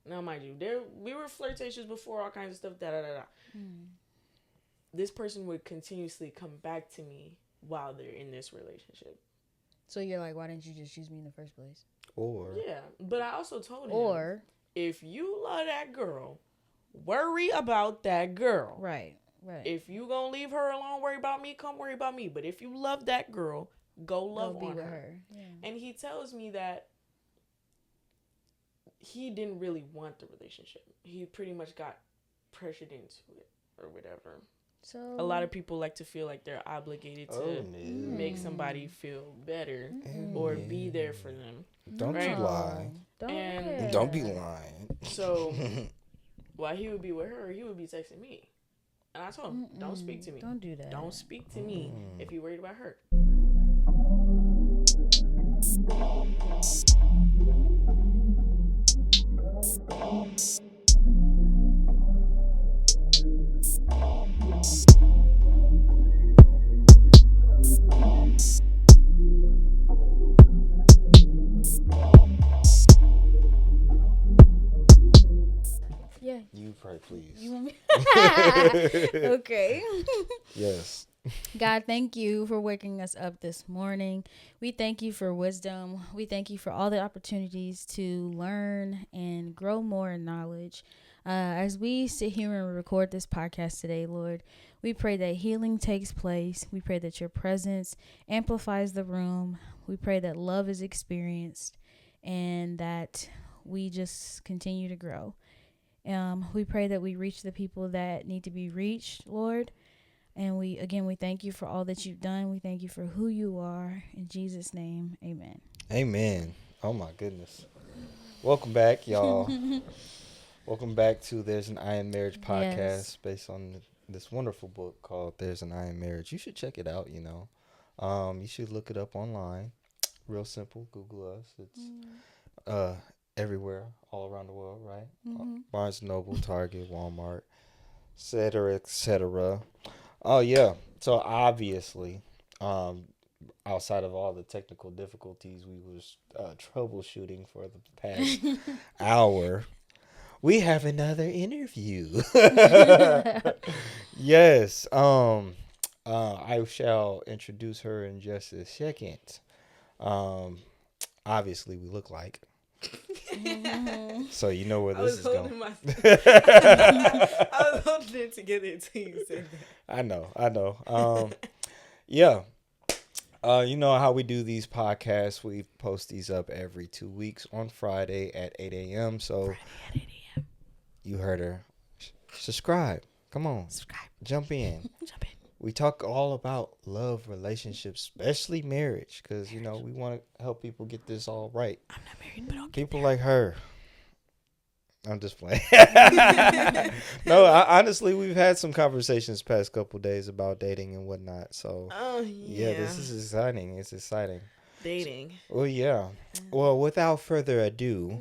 Now, mind you, we were flirtatious before, all kinds of stuff, This person would continuously come back to me while they're in this relationship. So you're like, why didn't you just choose me in the first place? Yeah, but I also told him, if you love that girl, worry about that girl. Right. If you gonna leave her alone, worry about me, come worry about me. But if you love that girl, go be on her. Yeah. And he tells me that he didn't really want the relationship. He pretty much got pressured into it or whatever. So a lot of people like to feel like they're obligated to make somebody feel better or be there for them. Don't you lie. Don't be lying. So while he would be with her, he would be texting me. And I told him, don't speak to me. Don't do that. Don't speak to me if you're worried about her. Yeah. You pray, please. You want me? Okay. Yes. God, thank you for waking us up this morning. We thank you for wisdom. We thank you for all the opportunities to learn and grow more in knowledge. As we sit here and record this podcast today, Lord, we pray that healing takes place. We pray that your presence amplifies the room. We pray that love is experienced and that we just continue to grow. We pray that we reach the people that need to be reached, Lord. And we thank you for all that you've done. We thank you for who you are. In Jesus' name, amen. Amen. Oh, my goodness. Welcome back, y'all. Welcome back to There's an I in Marriage podcast based on this wonderful book called There's an I in Marriage. You should check it out, you know. You should look it up online. Real simple. Google us. It's everywhere, all around the world, right? Barnes & Noble, Target, Walmart, et cetera. Oh, yeah. So, obviously, outside of all the technical difficulties we was troubleshooing for the past hour, we have another interview. Yes. I shall introduce her in just a second. Obviously, we look like. So you know where this is going. I was holding it together until you said that. I know. Yeah. You know how we do these podcasts. We post these up every 2 weeks on Friday at 8 a.m. So Friday at 8 a.m. You heard her. Subscribe. Come on. Subscribe. Jump in. We talk all about love, relationships, especially marriage, because, you know, we want to help people get this all right. I'm not married, but I'll people like her. I'm just playing. No, honestly, we've had some conversations past couple days about dating and whatnot. So, yeah, this is exciting. It's exciting. Dating. Well, yeah. Well, without further ado,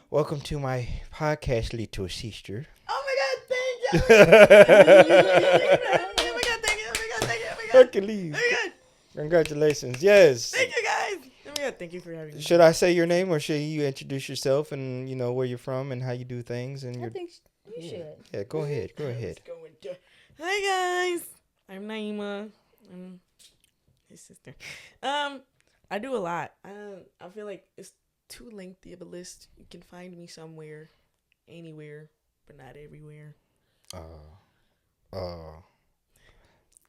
welcome to my podcast, little sister. Oh my God, thank you. Hercules. Congratulations. Yes. Thank you, guys. Oh my God, thank you for having me. Should I say your name or should you introduce yourself and, you know, where you're from and how you do things? And I think you should. Yeah, go ahead. Hi, guys. I'm Naima. I'm his sister. I do a lot. I feel like it's too lengthy of a list. You can find me somewhere, anywhere, but not everywhere.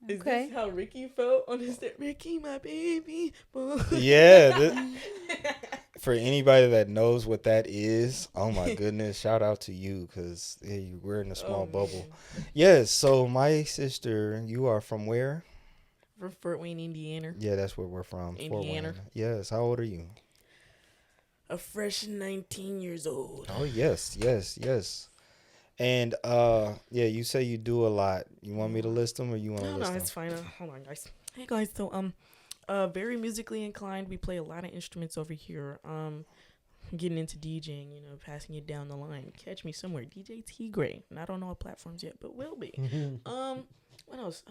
Is this how Ricky felt on his day? Ricky, my baby boy. Yeah. For anybody that knows what that is, oh my goodness, shout out to you because we're in a small bubble. Yes, so my sister, you are from where? From Fort Wayne, Indiana. Yeah, that's where we're from. Indiana. Fort Wayne. Yes, how old are you? A fresh 19 years old. Oh, yes. And, yeah, you say you do a lot. You want me to list them or you want to list them? No, it's fine. Hold on, guys. Hey, guys. So, very musically inclined. We play a lot of instruments over here. Getting into DJing, you know, passing it down the line. Catch me somewhere. DJ T Gray. Not on all platforms yet, but will be. What else?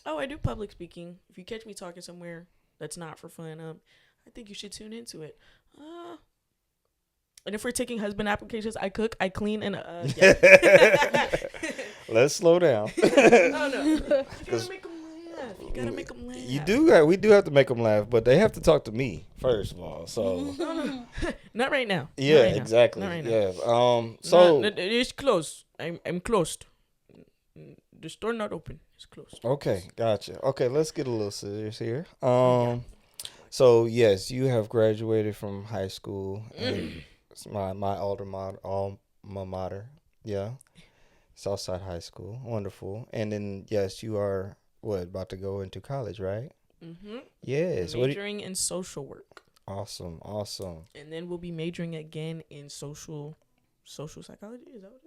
I do public speaking. If you catch me talking somewhere that's not for fun, I think you should tune into it. And if we're taking husband applications, I cook, I clean, and yeah. Let's slow down. No, no. You gotta make them laugh. You gotta make them laugh. You do. We do have to make them laugh, but they have to talk to me first of all. So No. Not right now. yeah, Not right now. exactly. Not right now. Yeah. So it's closed. I'm closed. The store not open. It's closed. okay, gotcha. Okay, let's get a little serious here. So yes, you have graduated from high school. And it's my alma mater. Yeah, Southside High School. Wonderful. And then yes, you are about to go into college, right? Mm-hmm. Yes. Majoring in social work. Awesome. And then we'll be majoring again in social psychology. Is that what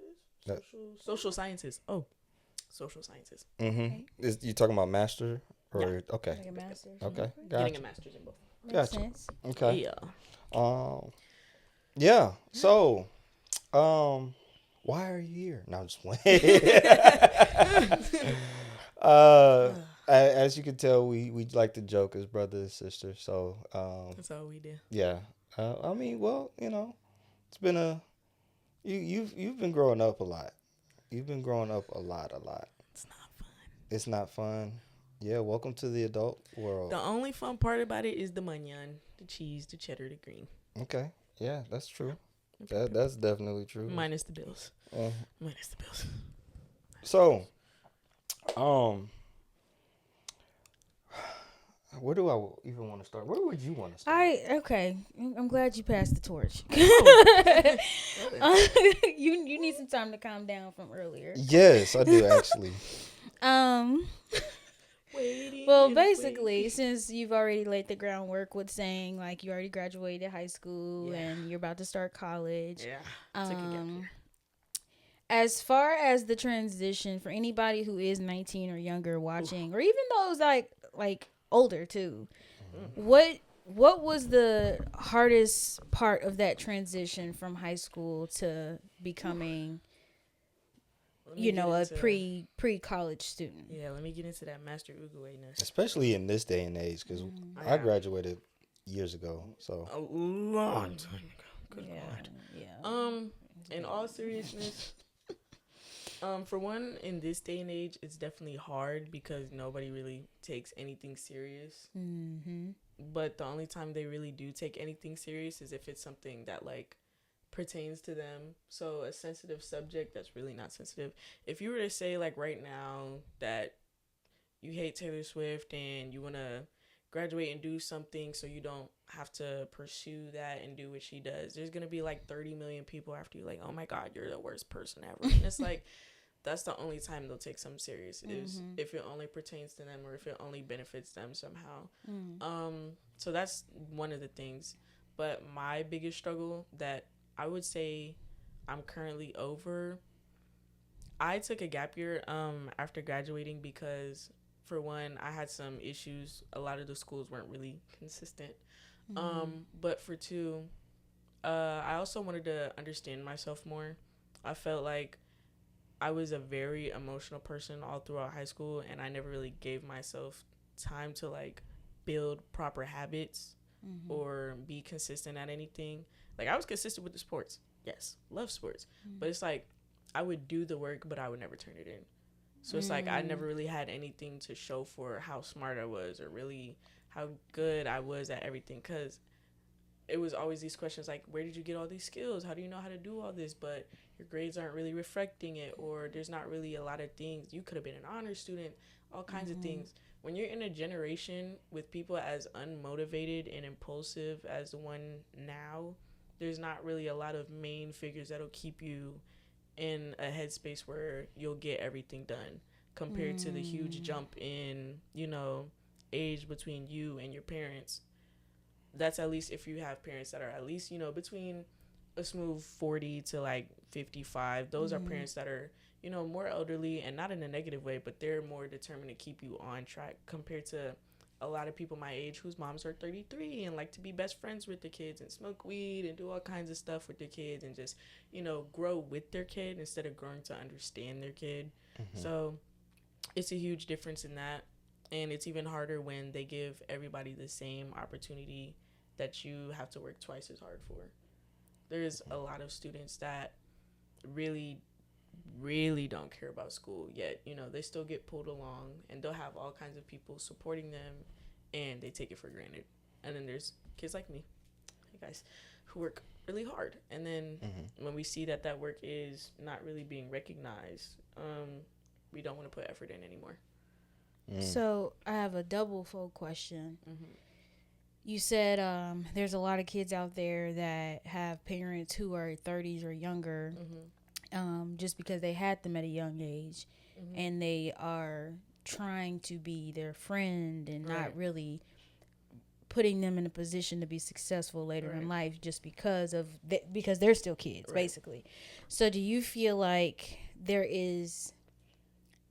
it is? Social sciences. Oh, social sciences. Mm-hmm. Is you talking about master or okay? Like a master's. Okay, Getting gotcha. a master's in both. Makes Gotcha. sense. Okay. Yeah. Yeah. So, why are you here? No, I'm just playing. As you can tell, we like to joke as brothers and sisters. So, That's all we do. yeah. I mean, well, it's been you've been growing up a lot. You've been growing up a lot. It's not fun. It's not fun. Yeah. Welcome to the adult world. The only fun part about it is the mignon, the cheese, the cheddar, the green. Okay. Yeah, that's true. That's definitely true. Minus the bills. Minus the bills. So, where do I even want to start? Where would you want to start? Okay. I'm glad you passed the torch. You need some time to calm down from earlier. Yes, I do actually. Well, basically, since you've already laid the groundwork with saying like you already graduated high school and you're about to start college. Yeah. Took a gap year. As far as the transition for anybody who is 19 or younger watching, or even those like older too, what was the hardest part of that transition from high school to becoming a pre-college student? Yeah, let me get into that Master Uguay-ness. Especially in this day and age, because I graduated years ago. So a long time ago. Good Lord. Yeah. In all seriousness, for one, in this day and age, it's definitely hard because nobody really takes anything serious. Mm-hmm. But the only time they really do take anything serious is if it's something that like pertains to them. So a sensitive subject that's really not sensitive. If you were to say like right now that you hate Taylor Swift and you want to graduate and do something so you don't have to pursue that and do what she does, there's going to be like 30 million people after you like, oh my God, you're the worst person ever. And it's like, that's the only time they'll take something serious is if it only pertains to them or if it only benefits them somehow. So that's one of the things. But my biggest struggle that I would say I'm currently over, I took a gap year after graduating because, for one, I had some issues. A lot of the schools weren't really consistent. But for two, I also wanted to understand myself more. I felt like I was a very emotional person all throughout high school, and I never really gave myself time to like build proper habits or be consistent at anything. Like, I was consistent with the sports. Yes, love sports. But it's like I would do the work, but I would never turn it in. So it's like I never really had anything to show for how smart I was or really how good I was at everything, because it was always these questions like, where did you get all these skills? How do you know how to do all this? But your grades aren't really reflecting it, or there's not really a lot of things. You could have been an honor student, all kinds of things. When you're in a generation with people as unmotivated and impulsive as the one now, there's not really a lot of main figures that'll keep you in a headspace where you'll get everything done compared to the huge jump in, age between you and your parents. That's at least if you have parents that are at least, between a smooth 40 to like 55. Those are parents that are, more elderly, and not in a negative way, but they're more determined to keep you on track compared to a lot of people my age whose moms are 33 and like to be best friends with their kids and smoke weed and do all kinds of stuff with their kids and just, grow with their kid instead of growing to understand their kid. So it's a huge difference in that. And it's even harder when they give everybody the same opportunity that you have to work twice as hard for. there's a lot of students that really really don't care about school yet. You know, they still get pulled along and they'll have all kinds of people supporting them and they take it for granted. And then there's kids like me, hey guys, who work really hard. And then when we see that that work is not really being recognized, we don't want to put effort in anymore. So I have a double fold question. You said there's a lot of kids out there that have parents who are 30s or younger, just because they had them at a young age, and they are trying to be their friend and not really putting them in a position to be successful later in life, just because of because they're still kids, basically. So do you feel like there is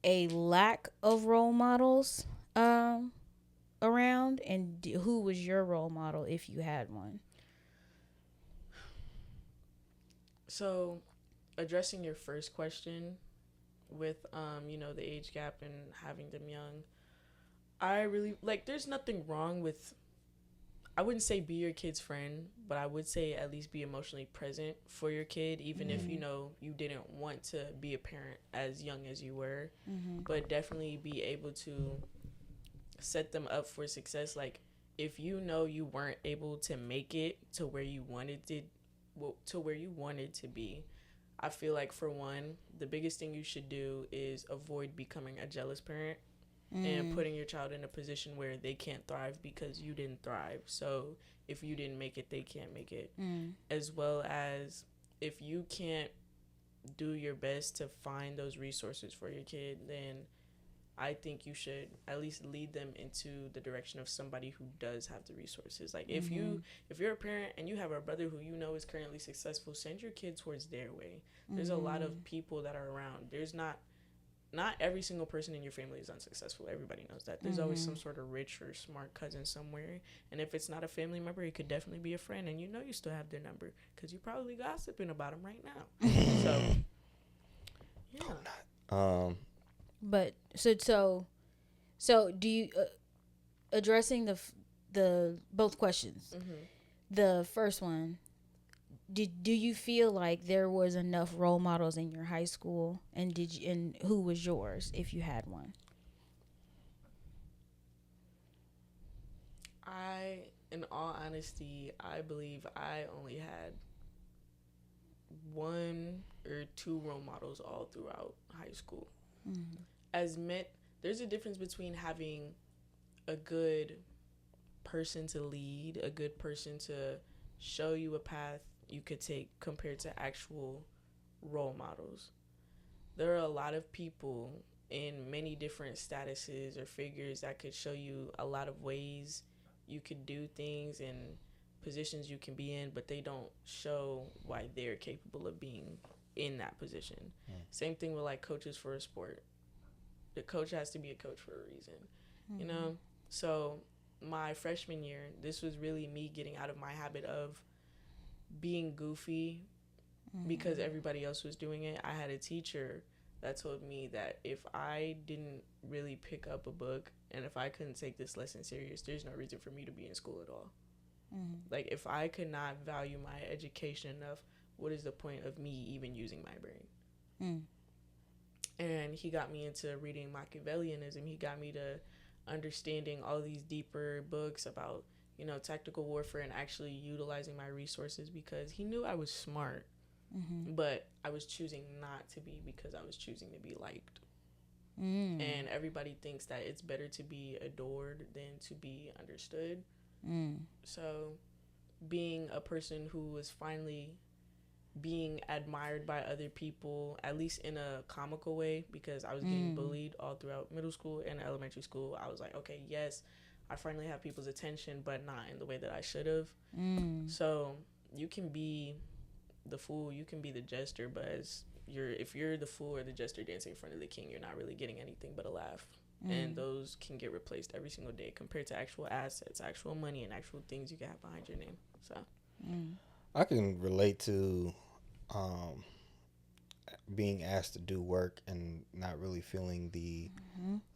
a lack of role models around, and who was your role model if you had one? So addressing your first question with you know, the age gap and having them young, I really like, there's nothing wrong with, I wouldn't say be your kid's friend, but I would say at least be emotionally present for your kid, even if, you know, you didn't want to be a parent as young as you were, but definitely be able to set them up for success. Like, if you know you weren't able to make it to where you wanted to be, I feel like, for one, the biggest thing you should do is avoid becoming a jealous parent and putting your child in a position where they can't thrive because you didn't thrive. So if you didn't make it, they can't make it. As well as, if you can't do your best to find those resources for your kid, then I think you should at least lead them into the direction of somebody who does have the resources. Like, if you're a parent and you have a brother who you know is currently successful, send your kid towards their way. There's a lot of people that are around. There's not every single person in your family is unsuccessful. Everybody knows that. There's always some sort of rich or smart cousin somewhere. And if it's not a family member, it could definitely be a friend. And you know you still have their number because you're probably gossiping about them right now. So, yeah. But so do you addressing the both questions? The first one, do you feel like there was enough role models in your high school, and and who was yours if you had one? In all honesty, I believe I only had one or two role models all throughout high school. There's a difference between having a good person to lead, a good person to show you a path you could take, compared to actual role models. There are a lot of people in many different statuses or figures that could show you a lot of ways you could do things and positions you can be in, but they don't show why they're capable of being in that position. Same thing with, like, coaches for a sport. The coach has to be a coach for a reason, you know? So my freshman year, this was really me getting out of my habit of being goofy because everybody else was doing it. I had a teacher that told me that if I didn't really pick up a book and if I couldn't take this lesson serious, there's no reason for me to be in school at all. Like, if I could not value my education enough, what is the point of me even using my brain? And he got me into reading Machiavellianism. He got me to understanding all these deeper books about, you know, tactical warfare and actually utilizing my resources, because he knew I was smart, but I was choosing not to be because I was choosing to be liked. And everybody thinks that it's better to be adored than to be understood. So being a person who was finally being admired by other people, at least in a comical way, because I was getting bullied all throughout middle school and elementary school. I was like, okay, yes, I finally have people's attention, but not in the way that I should have. So you can be the fool, you can be the jester, but if you're the fool or the jester dancing in front of the king, you're not really getting anything but a laugh. And those can get replaced every single day compared to actual assets, actual money, and actual things you can have behind your name. So I can relate to being asked to do work and not really feeling the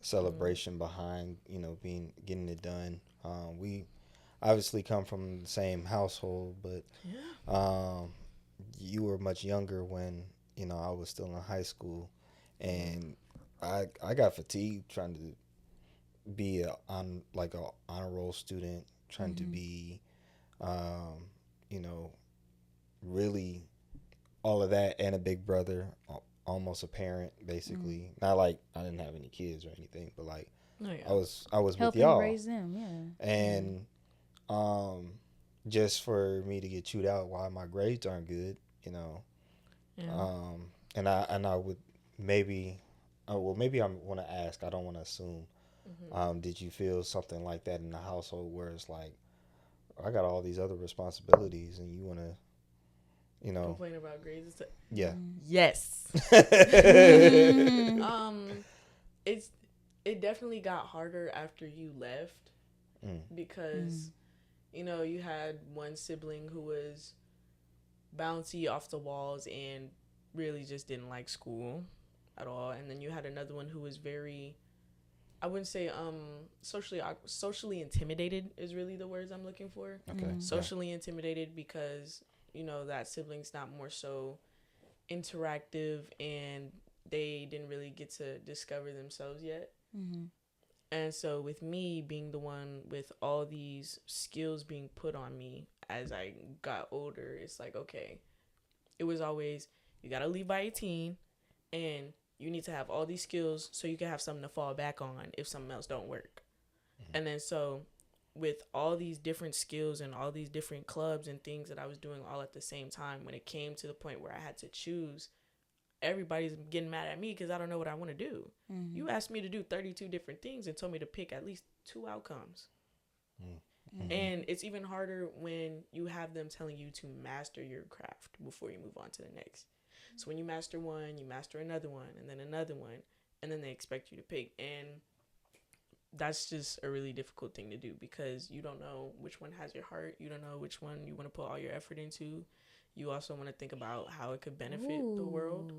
celebration behind, you know, getting it done. We obviously come from the same household, but much younger when I was still in high school, and I got fatigued trying to be a honor roll student, trying to be, um, you know, really all of that, and a big brother, almost a parent, basically. Not like I didn't have any kids or anything, but like Oh yeah. I was with Helping y'all, raise them, yeah. and um, just for me to get chewed out why my grades aren't good, you know, Yeah. and I would maybe, well, maybe I want to ask. I don't want to assume. Did you feel something like that in the household where it's like, I got all these other responsibilities, and you want to, you know, Complain about grades and stuff. yeah. Yes. Mm-hmm. It's it definitely got harder after you left Mm. because you had one sibling who was bouncy off the walls and really just didn't like school at all, and then you had another one who was very, I wouldn't say socially intimidated is really the words I'm looking for. Okay. Socially intimidated because that sibling's not more so interactive and they didn't really get to discover themselves yet. And so with me being the one with all these skills being put on me as I got older, it's like, okay, it was always, you got to leave by 18 and you need to have all these skills so you can have something to fall back on if something else don't work. And then so with all these different skills and all these different clubs and things that I was doing all at the same time, when it came to the point where I had to choose, everybody's getting mad at me because I don't know what I want to do. You asked me to do 32 different things and told me to pick at least 2 outcomes. And it's even harder when you have them telling you to master your craft before you move on to the next. So when you master one, you master another one, and then another one, and then they expect you to pick. And that's just a really difficult thing to do because you don't know which one has your heart. You don't know which one you want to put all your effort into. You also want to think about how it could benefit the world.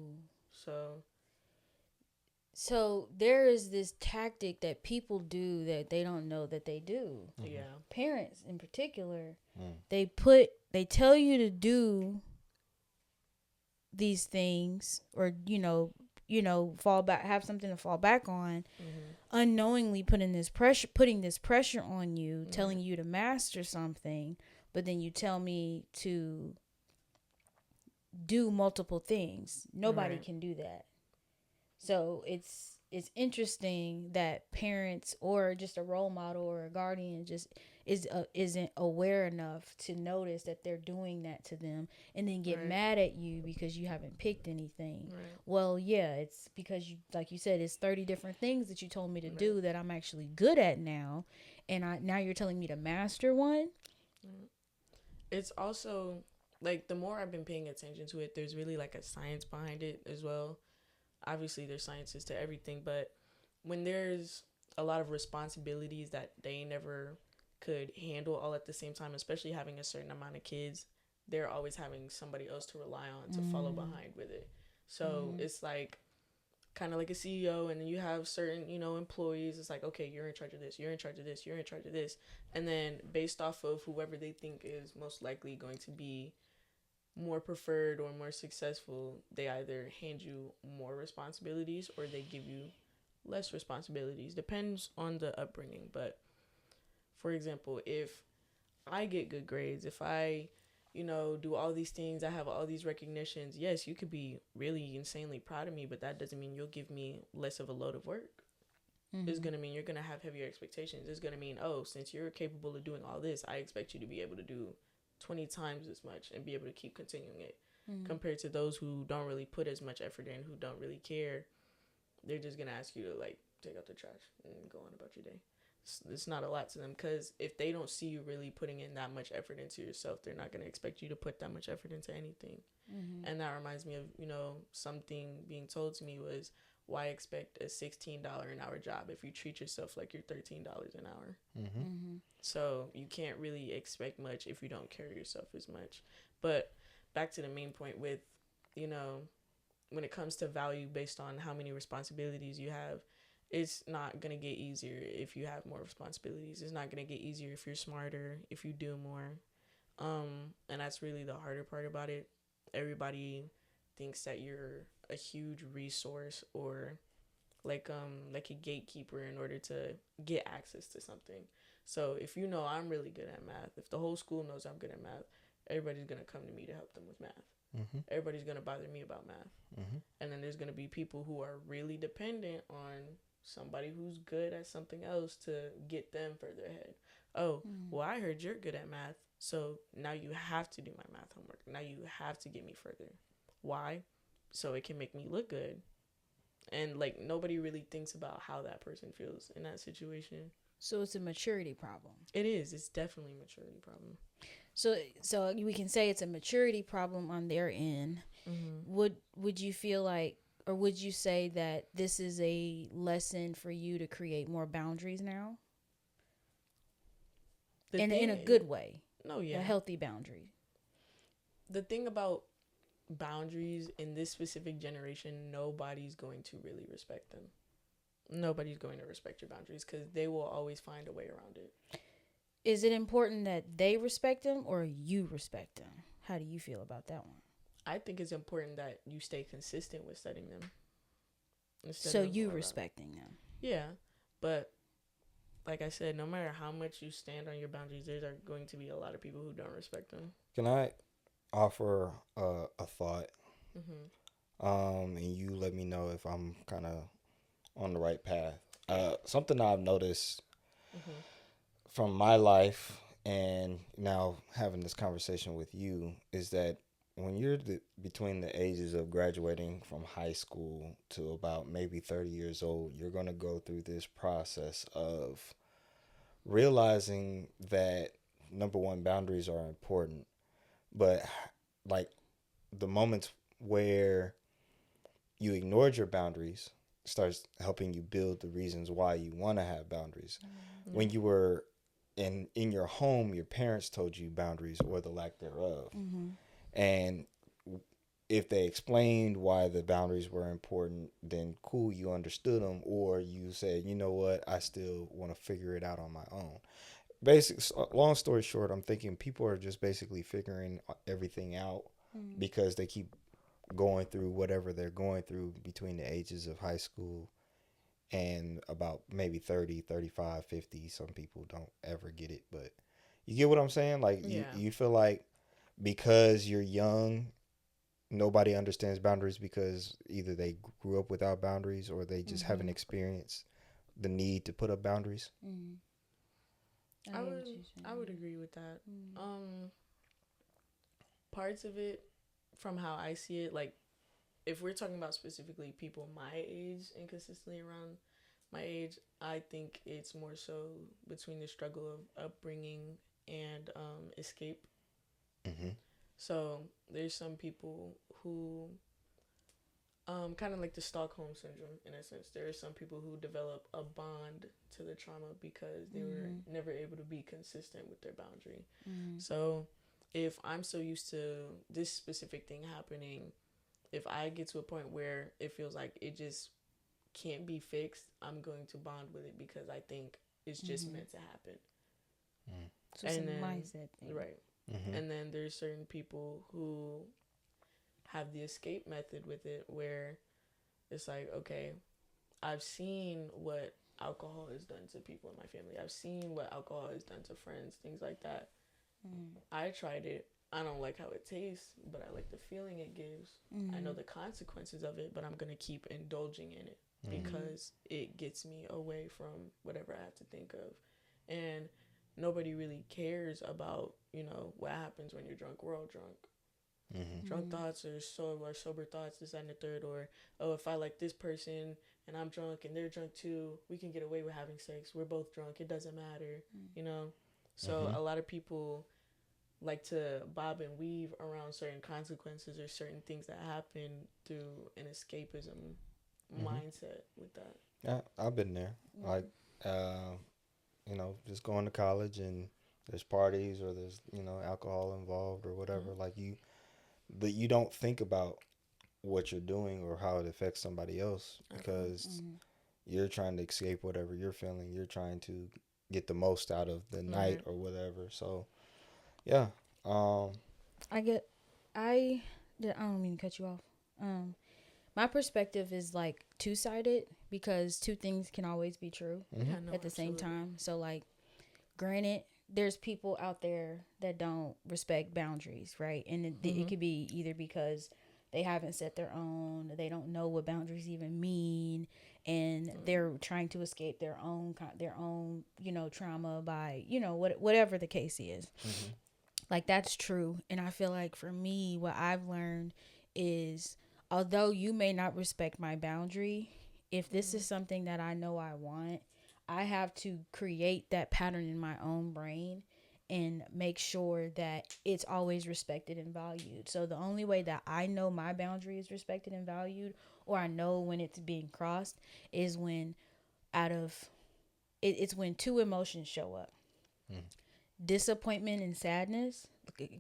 So there is this tactic that people do that they don't know that they do. Yeah. Parents in particular, Mm. they tell you to do these things, or fall back, have something to fall back on, unknowingly putting this pressure on you, telling you to master something, but then you tell me to do multiple things. Nobody can do that. So it's interesting that parents or just a role model or a guardian just isn't aware enough to notice that they're doing that to them and then get mad at you because you haven't picked anything. Well, yeah, it's because you, like you said, it's 30 different things that you told me to do that I'm actually good at now, and now you're telling me to master one. It's also like the more I've been paying attention to it, there's really like a science behind it as well. Obviously there's sciences to everything, but when there's a lot of responsibilities that they never could handle all at the same time, especially having a certain amount of kids, they're always having somebody else to rely on to follow behind with it. So it's like kind of like a CEO, and then you have certain, employees. It's like, okay, you're in charge of this, you're in charge of this, you're in charge of this. And then based off of whoever they think is most likely going to be more preferred or more successful, they either hand you more responsibilities or they give you less responsibilities. Depends on the upbringing. But for example, if I get good grades, if I do all these things, I have all these recognitions, yes, you could be really insanely proud of me, but that doesn't mean you'll give me less of a load of work. It's going to mean you're going to have heavier expectations. It's going to mean, oh, since you're capable of doing all this, I expect you to be able to do 20 times as much and be able to keep continuing it. Compared to those who don't really put as much effort in, who don't really care. They're just going to ask you to like take out the trash and go on about your day. It's not a lot to them, because if they don't see you really putting in that much effort into yourself, they're not going to expect you to put that much effort into anything. And that reminds me of, something being told to me was, why expect a $16 an hour job if you treat yourself like you're $13 an hour? So you can't really expect much if you don't carry yourself as much. But back to the main point with, when it comes to value based on how many responsibilities you have, it's not going to get easier if you have more responsibilities. It's not going to get easier if you're smarter, if you do more. And that's really the harder part about it. everybody thinks that you're a huge resource or like a gatekeeper in order to get access to something. So if you know I'm really good at math, if the whole school knows I'm good at math, everybody's gonna come to me to help them with math. Mm-hmm. Everybody's gonna bother me about math. Mm-hmm. And then there's gonna be people who are really dependent on somebody who's good at something else to get them further ahead. Oh, well, I heard you're good at math, so now you have to do my math homework. Now you have to get me further. Why? So it can make me look good. And like nobody really thinks about how that person feels in that situation. So it's a maturity problem. It is. It's definitely a maturity problem. So we can say it's a maturity problem on their end. Mm-hmm. Would you feel like, or would you say that this is a lesson for you to create more boundaries now? In a good way. No, yeah. A healthy boundary. The thing about boundaries in this specific generation, nobody's going to really respect them. Nobody's going to respect your boundaries because they will always find a way around it. Is it important that they respect them or you respect them? How do you feel about that one? I think it's important that you stay consistent with setting them. So you respecting them. Yeah, but like I said, no matter how much you stand on your boundaries, there are going to be a lot of people who don't respect them. Can I offer a thought? Mm-hmm. And you let me know if I'm kind of on the right path. Something I've noticed Mm-hmm. from my life and now having this conversation with you is that when you're between the ages of graduating from high school to about maybe 30 years old, you're going to go through this process of realizing that number one, boundaries are important, but like the moments where you ignored your boundaries starts helping you build the reasons why you want to have boundaries. Mm-hmm. When you were in your home, your parents told you boundaries or the lack thereof. Mm-hmm. And if they explained why the boundaries were important, then cool, you understood them, or you said, you know what, I still want to figure it out on my own. Long story short, I'm thinking people are just basically figuring everything out because they keep going through whatever they're going through between the ages of high school and about maybe 30, 35, 50. Some people don't ever get it, but you get what I'm saying? Like, yeah. you feel like because you're young, nobody understands boundaries because either they grew up without boundaries or they just haven't experienced the need to put up boundaries. I would agree with that. Parts of it, from how I see it, like if we're talking about specifically people my age and consistently around my age, I think it's more so between the struggle of upbringing and escape. Mm-hmm. So there's some people who kind of like the Stockholm syndrome in a sense. There are some people who develop a bond to the trauma because they were never able to be consistent with their boundary. So if I'm so used to this specific thing happening, if I get to a point where it feels like it just can't be fixed, I'm going to bond with it because I think it's just meant to happen. So it's a mindset thing. Right. Mm-hmm. And then there's certain people who have the escape method with it where it's like, okay, I've seen what alcohol has done to people in my family. I've seen what alcohol has done to friends, things like that. I tried it. I don't like how it tastes, but I like the feeling it gives. I know the consequences of it, but I'm going to keep indulging in it because it gets me away from whatever I have to think of. And nobody really cares about, what happens when you're drunk. We're all drunk. Drunk thoughts or sober thoughts, this, that, and the third. Or, oh, if I like this person and I'm drunk and they're drunk too, we can get away with having sex. We're both drunk. It doesn't matter, So a lot of people like to bob and weave around certain consequences or certain things that happen through an escapism mindset with that. Yeah, I've been there. Like, just going to college and there's parties or there's, alcohol involved or whatever. Like but you don't think about what you're doing or how it affects somebody else because you're trying to escape whatever you're feeling. You're trying to get the most out of the night or whatever. So, yeah. I I don't mean to cut you off. My perspective is like two-sided because two things can always be true Yeah, no, at the same absolutely. time. So like, granted, there's people out there that don't respect boundaries, right? And it could be either because they haven't set their own, they don't know what boundaries even mean, and they're trying to escape their own, trauma by, whatever the case is. Mm-hmm. Like, that's true. And I feel like for me, what I've learned is, although you may not respect my boundary, if this is something that I know I want, I have to create that pattern in my own brain and make sure that it's always respected and valued. So the only way that I know my boundary is respected and valued, or I know when it's being crossed, is when out of it's when two emotions show up. Mm. Disappointment and sadness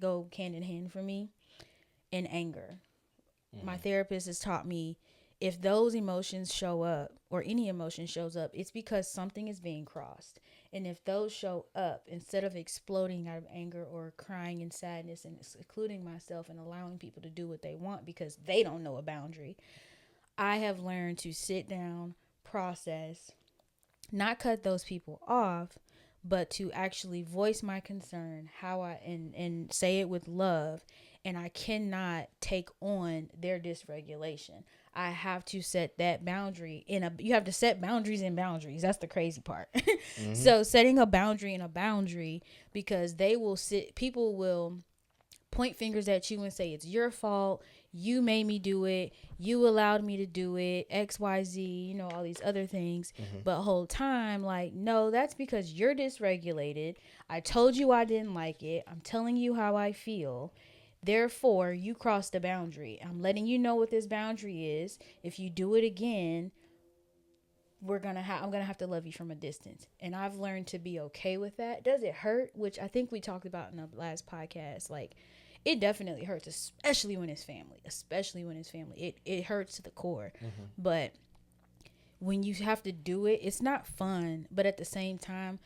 go hand in hand for me, and anger. My therapist has taught me, if those emotions show up, or any emotion shows up, it's because something is being crossed. And if those show up, instead of exploding out of anger or crying in sadness and secluding myself and allowing people to do what they want because they don't know a boundary, I have learned to sit down, process, not cut those people off, but to actually voice my concern, how and say it with love. And I cannot take on their dysregulation. I have to set that boundary you have to set boundaries in boundaries. That's the crazy part. Mm-hmm. So setting a boundary in a boundary, because people will point fingers at you and say it's your fault, you made me do it, you allowed me to do it, XYZ, all these other things. But whole time, like, no, that's because you're dysregulated. I told you I didn't like it. I'm telling you how I feel. Therefore, you crossed the boundary. I'm letting you know what this boundary is. If you do it again, I'm gonna have to love you from a distance. And I've learned to be okay with that. Does it hurt? Which I think we talked about in the last podcast. Like, it definitely hurts, especially when it's family. It hurts to the core. But when you have to do it, it's not fun. But at the same time,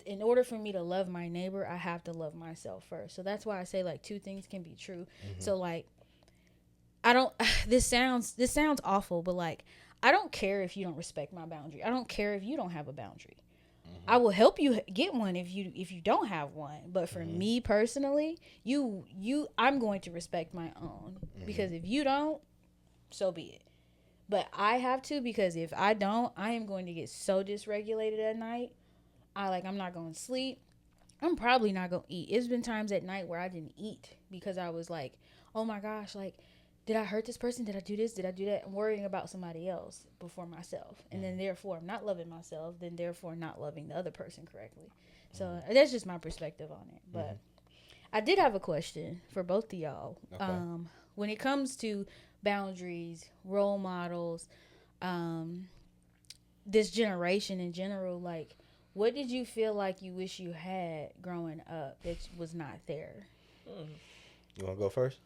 in order for me to love my neighbor, I have to love myself first. So that's why I say, like, two things can be true. So like, I don't this sounds awful, but like, I don't care if you don't respect my boundary. I don't care if you don't have a boundary. I will help you get one if you don't have one. But for me personally, I'm going to respect my own, because if you don't, so be it. But I have to, because if I don't, I am going to get so dysregulated at night. I'm not going to sleep. I'm probably not going to eat. It's been times at night where I didn't eat because I was like, oh my gosh, like, did I hurt this person? Did I do this? Did I do that? I'm worrying about somebody else before myself. And then therefore I'm not loving myself, then therefore not loving the other person correctly. So that's just my perspective on it. But I did have a question for both of y'all. Okay. When it comes to boundaries, role models, this generation in general, like, what did you feel like you wish you had growing up that was not there? You want to go first?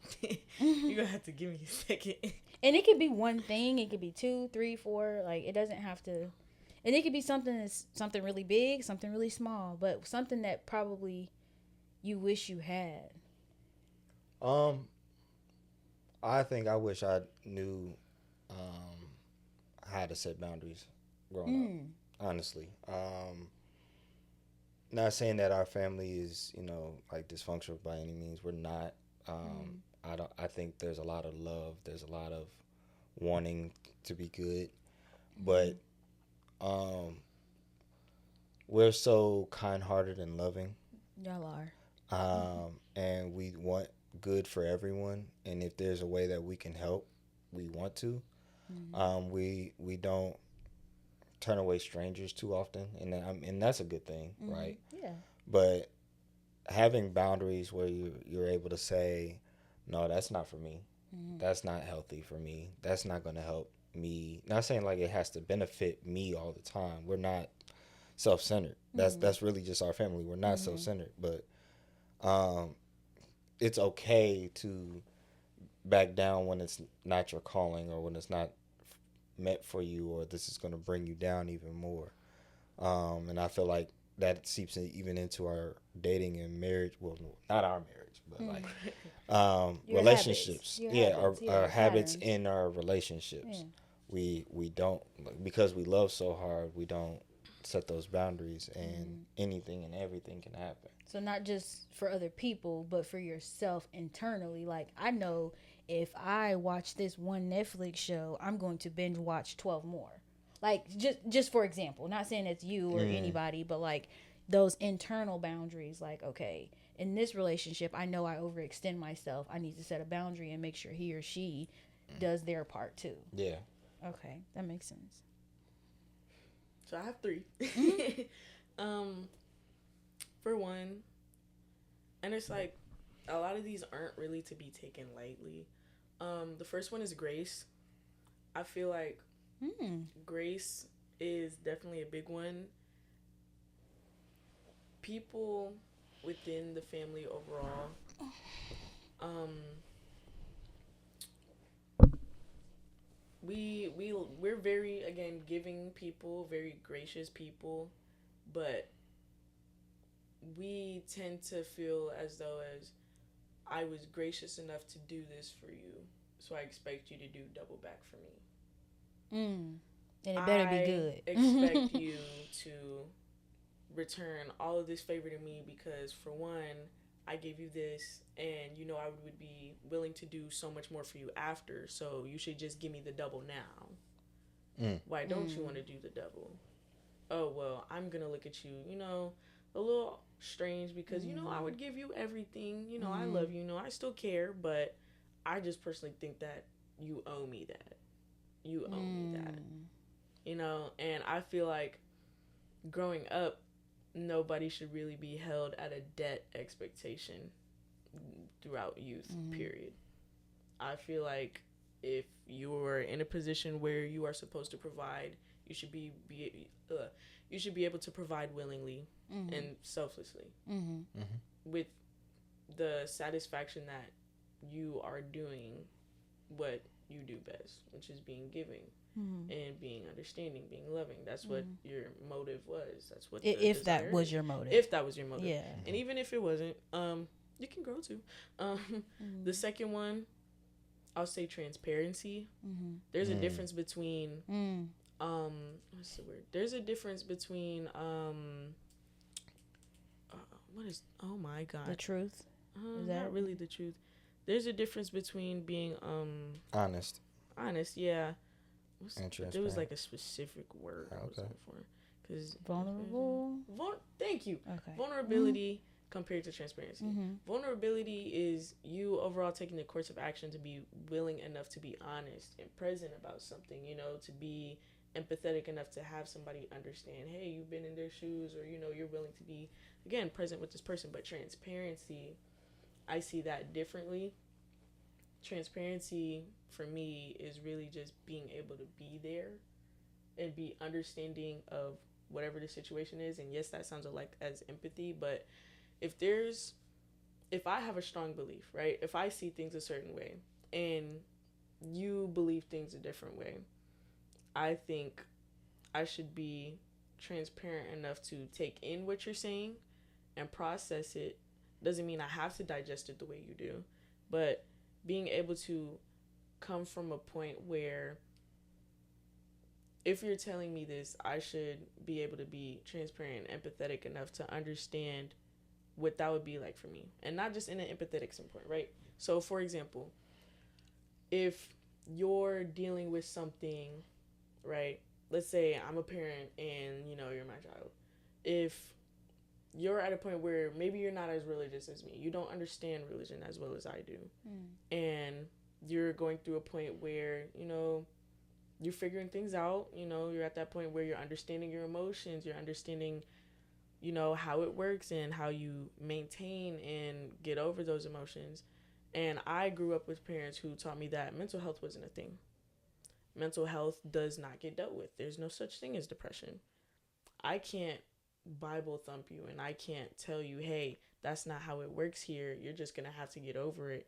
You're gonna have to give me a second. And it could be one thing, it could be 2, 3, 4. Like, it doesn't have to. And it could be something really big, something really small, but something that probably you wish you had. I think I wish I knew how to set boundaries growing up. Honestly, not saying that our family is like dysfunctional by any means. We're not. I think there's a lot of love. There's a lot of wanting to be good, but we're so kind-hearted and loving. Y'all are. And we want good for everyone. And if there's a way that we can help, we want to. We don't turn away strangers too often, and that's a good thing, right? Yeah. But having boundaries where you're able to say, no, that's not for me. That's not healthy for me. That's not going to help me. Not saying like it has to benefit me all the time. We're not self-centered. That's really just our family. We're not self-centered, but it's okay to back down when it's not your calling, or when it's not meant for you, or this is going to bring you down even more. And I feel like that seeps even into our dating and marriage. Well, no, not our marriage, but like Your relationships. habits. Your Yeah, habits. our Yeah, habits patterns. in our relationships. Yeah. We don't, like, because we love so hard. We don't set those boundaries, and anything and everything can happen. So not just for other people, but for yourself internally. Like I know if I watch this one Netflix show, I'm going to binge watch 12 more. Like just for example, not saying it's you or anybody, but like those internal boundaries. Like okay, in this relationship, I know I overextend myself. I need to set a boundary and make sure he or she does their part too. Yeah. Okay, that makes sense. So I have 3. um, for one, and it's like a lot of these aren't really to be taken lightly. The first one is grace. I feel like grace is definitely a big one. People within the family overall, um, we're very, again, giving people, very gracious people, but we tend to feel as though as I was gracious enough to do this for you, so I expect you to do double back for me. And it better be good. I expect you to return all of this favor to me because, for one, I gave you this, and you know I would be willing to do so much more for you after. So you should just give me the double now. Why don't you want to do the double? Oh well, I'm gonna look at you, a little strange because I would give you everything. I love you. I still care, but I just personally think that you owe me that. You owe me that. And I feel like growing up, nobody should really be held at a debt expectation throughout youth, period. I feel like if you're in a position where you are supposed to provide, you should you should be able to provide willingly and selflessly with the satisfaction that you are doing what you do best, which is being giving and being understanding, being loving. That's what your motive was. That's what if that was your motive. If that was your motive. Yeah. And even if it wasn't, you can grow too. The second one, I'll say transparency. There's a difference between what's the word? There's a difference between what is, oh my god, the truth. Is that not really the truth? There's a difference between being honest, yeah. And there was like a specific word I was looking for. Cause vulnerable. Thank you. Okay. Vulnerability compared to transparency. Vulnerability is you overall taking the course of action to be willing enough to be honest and present about something. To be empathetic enough to have somebody understand. Hey, you've been in their shoes, or you're willing to be, again, present with this person. But transparency, I see that differently. Transparency for me is really just being able to be there and be understanding of whatever the situation is. And yes, that sounds like as empathy, but if I have a strong belief, right? If I see things a certain way and you believe things a different way, I think I should be transparent enough to take in what you're saying and process it. Doesn't mean I have to digest it the way you do, but being able to come from a point where if you're telling me this, I should be able to be transparent and empathetic enough to understand what that would be like for me. And not just in an empathetic standpoint, right? So, for example, if you're dealing with something, right? Let's say I'm a parent and, you're my child. If you're at a point where maybe you're not as religious as me, you don't understand religion as well as I do, and you're going through a point where, you're figuring things out, you're at that point where you're understanding your emotions, you're understanding, how it works and how you maintain and get over those emotions. And I grew up with parents who taught me that mental health wasn't a thing. Mental health does not get dealt with. There's no such thing as depression. I can't Bible thump you and I can't tell you, hey, that's not how it works here. You're just going to have to get over it.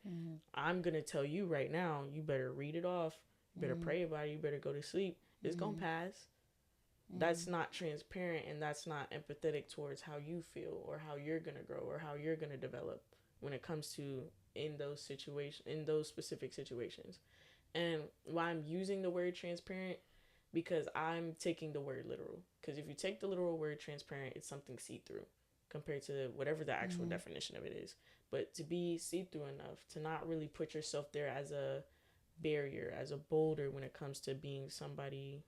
I'm going to tell you right now, you better read it off. You better pray about it. You better go to sleep. It's going to pass. That's not transparent, and that's not empathetic towards how you feel or how you're gonna grow or how you're gonna develop when it comes to in those specific situations. And why I'm using the word transparent, because I'm taking the word literal. Because if you take the literal word transparent, it's something see through compared to whatever the actual definition of it is. But to be see through enough to not really put yourself there as a barrier, as a boulder when it comes to being somebody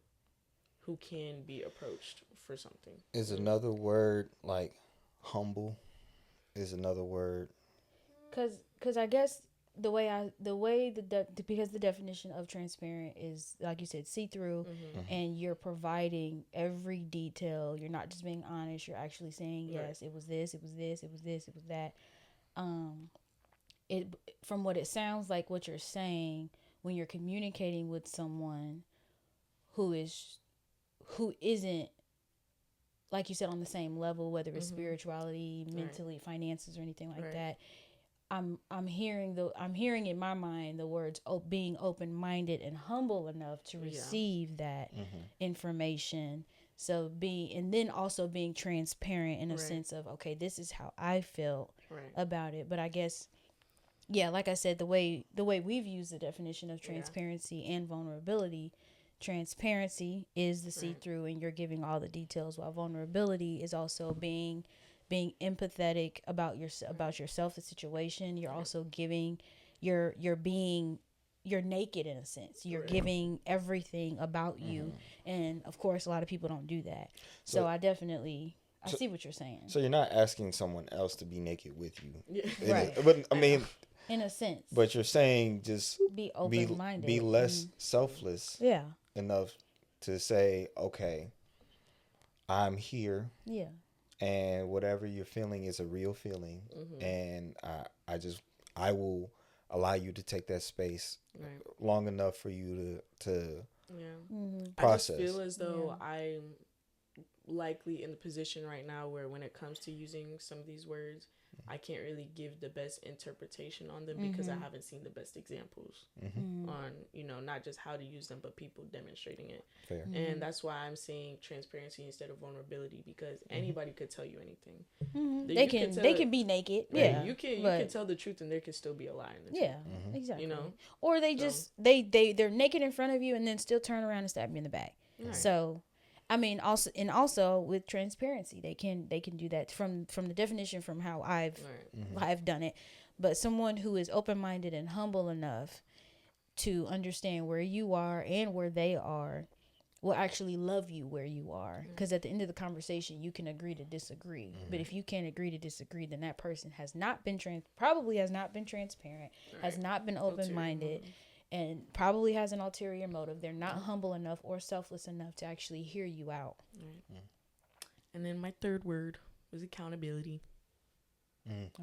who can be approached for something. Is another word like humble? Is another word. Cause I guess because the definition of transparent is, like you said, see through, and you're providing every detail. You're not just being honest. You're actually saying, yes, it was this, it was this, it was this, it was that. It From what it sounds like, what you're saying when you're communicating with someone who isn't, like you said, on the same level, whether it's spirituality, mentally, finances, or anything like that. I'm hearing in my mind the words being open-minded and humble enough to receive that information. So and then also being transparent in a sense of, okay, this is how I felt about it. But I guess, like I said, the way we've used the definition of transparency and vulnerability. Transparency is the see-through, and you're giving all the details, while vulnerability is also being empathetic about yourself, the situation. You're also giving, you're naked in a sense. You're giving everything about you, and of course, a lot of people don't do that. So I see what you're saying. So you're not asking someone else to be naked with you, Right? But I mean, in a sense. But you're saying just be open-minded, be less selfless. Yeah. Enough to say, okay, I'm here. Yeah. And whatever you're feeling is a real feeling, and I will allow you to take that space long enough for you to process. I just feel as though I'm likely in the position right now where when it comes to using some of these words, I can't really give the best interpretation on them because I haven't seen the best examples on, not just how to use them, but people demonstrating it. Fair. And that's why I'm saying transparency instead of vulnerability, because anybody could tell you anything. They can be naked. Right? Yeah. You can tell the truth and there can still be a lie in the truth. Exactly. Or they just they're naked in front of you and then still turn around and stab you in the back. Right. So I mean, also with transparency, they can do that from the definition from how I've done it. But someone who is open-minded and humble enough to understand where you are and where they are will actually love you where you are. Because at the end of the conversation, you can agree to disagree. But if you can't agree to disagree, then that person probably has not been transparent, has not been open-minded. And probably has an ulterior motive. They're not humble enough or selfless enough to actually hear you out. Right. And then my third word was accountability.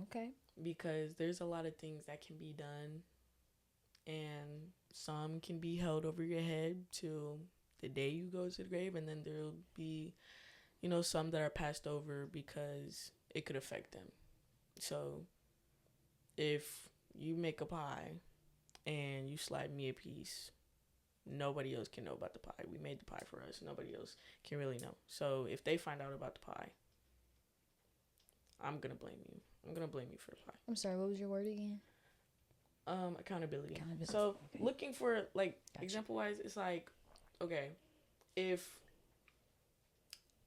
Okay. Because there's a lot of things that can be done, and some can be held over your head till the day you go to the grave, and then there'll be, some that are passed over because it could affect them. So if you make a pie and you slide me a piece, nobody else can know about the pie. We made the pie for us. Nobody else can really know. So if they find out about the pie, I'm going to blame you. I'm going to blame you for the pie. I'm sorry, what was your word again? Accountability. So looking for, example-wise, it's like, okay, if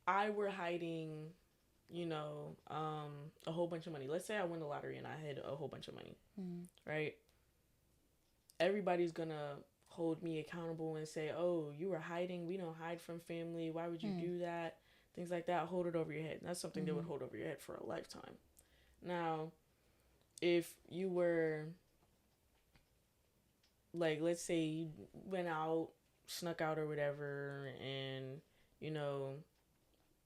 I were hiding, a whole bunch of money. Let's say I win the lottery and I hid a whole bunch of money, right? Everybody's gonna hold me accountable and say, oh, you were hiding. We don't hide from family. Why would you do that? Things like that. Hold it over your head. That's something they would hold over your head for a lifetime. Now, if you were, let's say you went out, snuck out or whatever, and,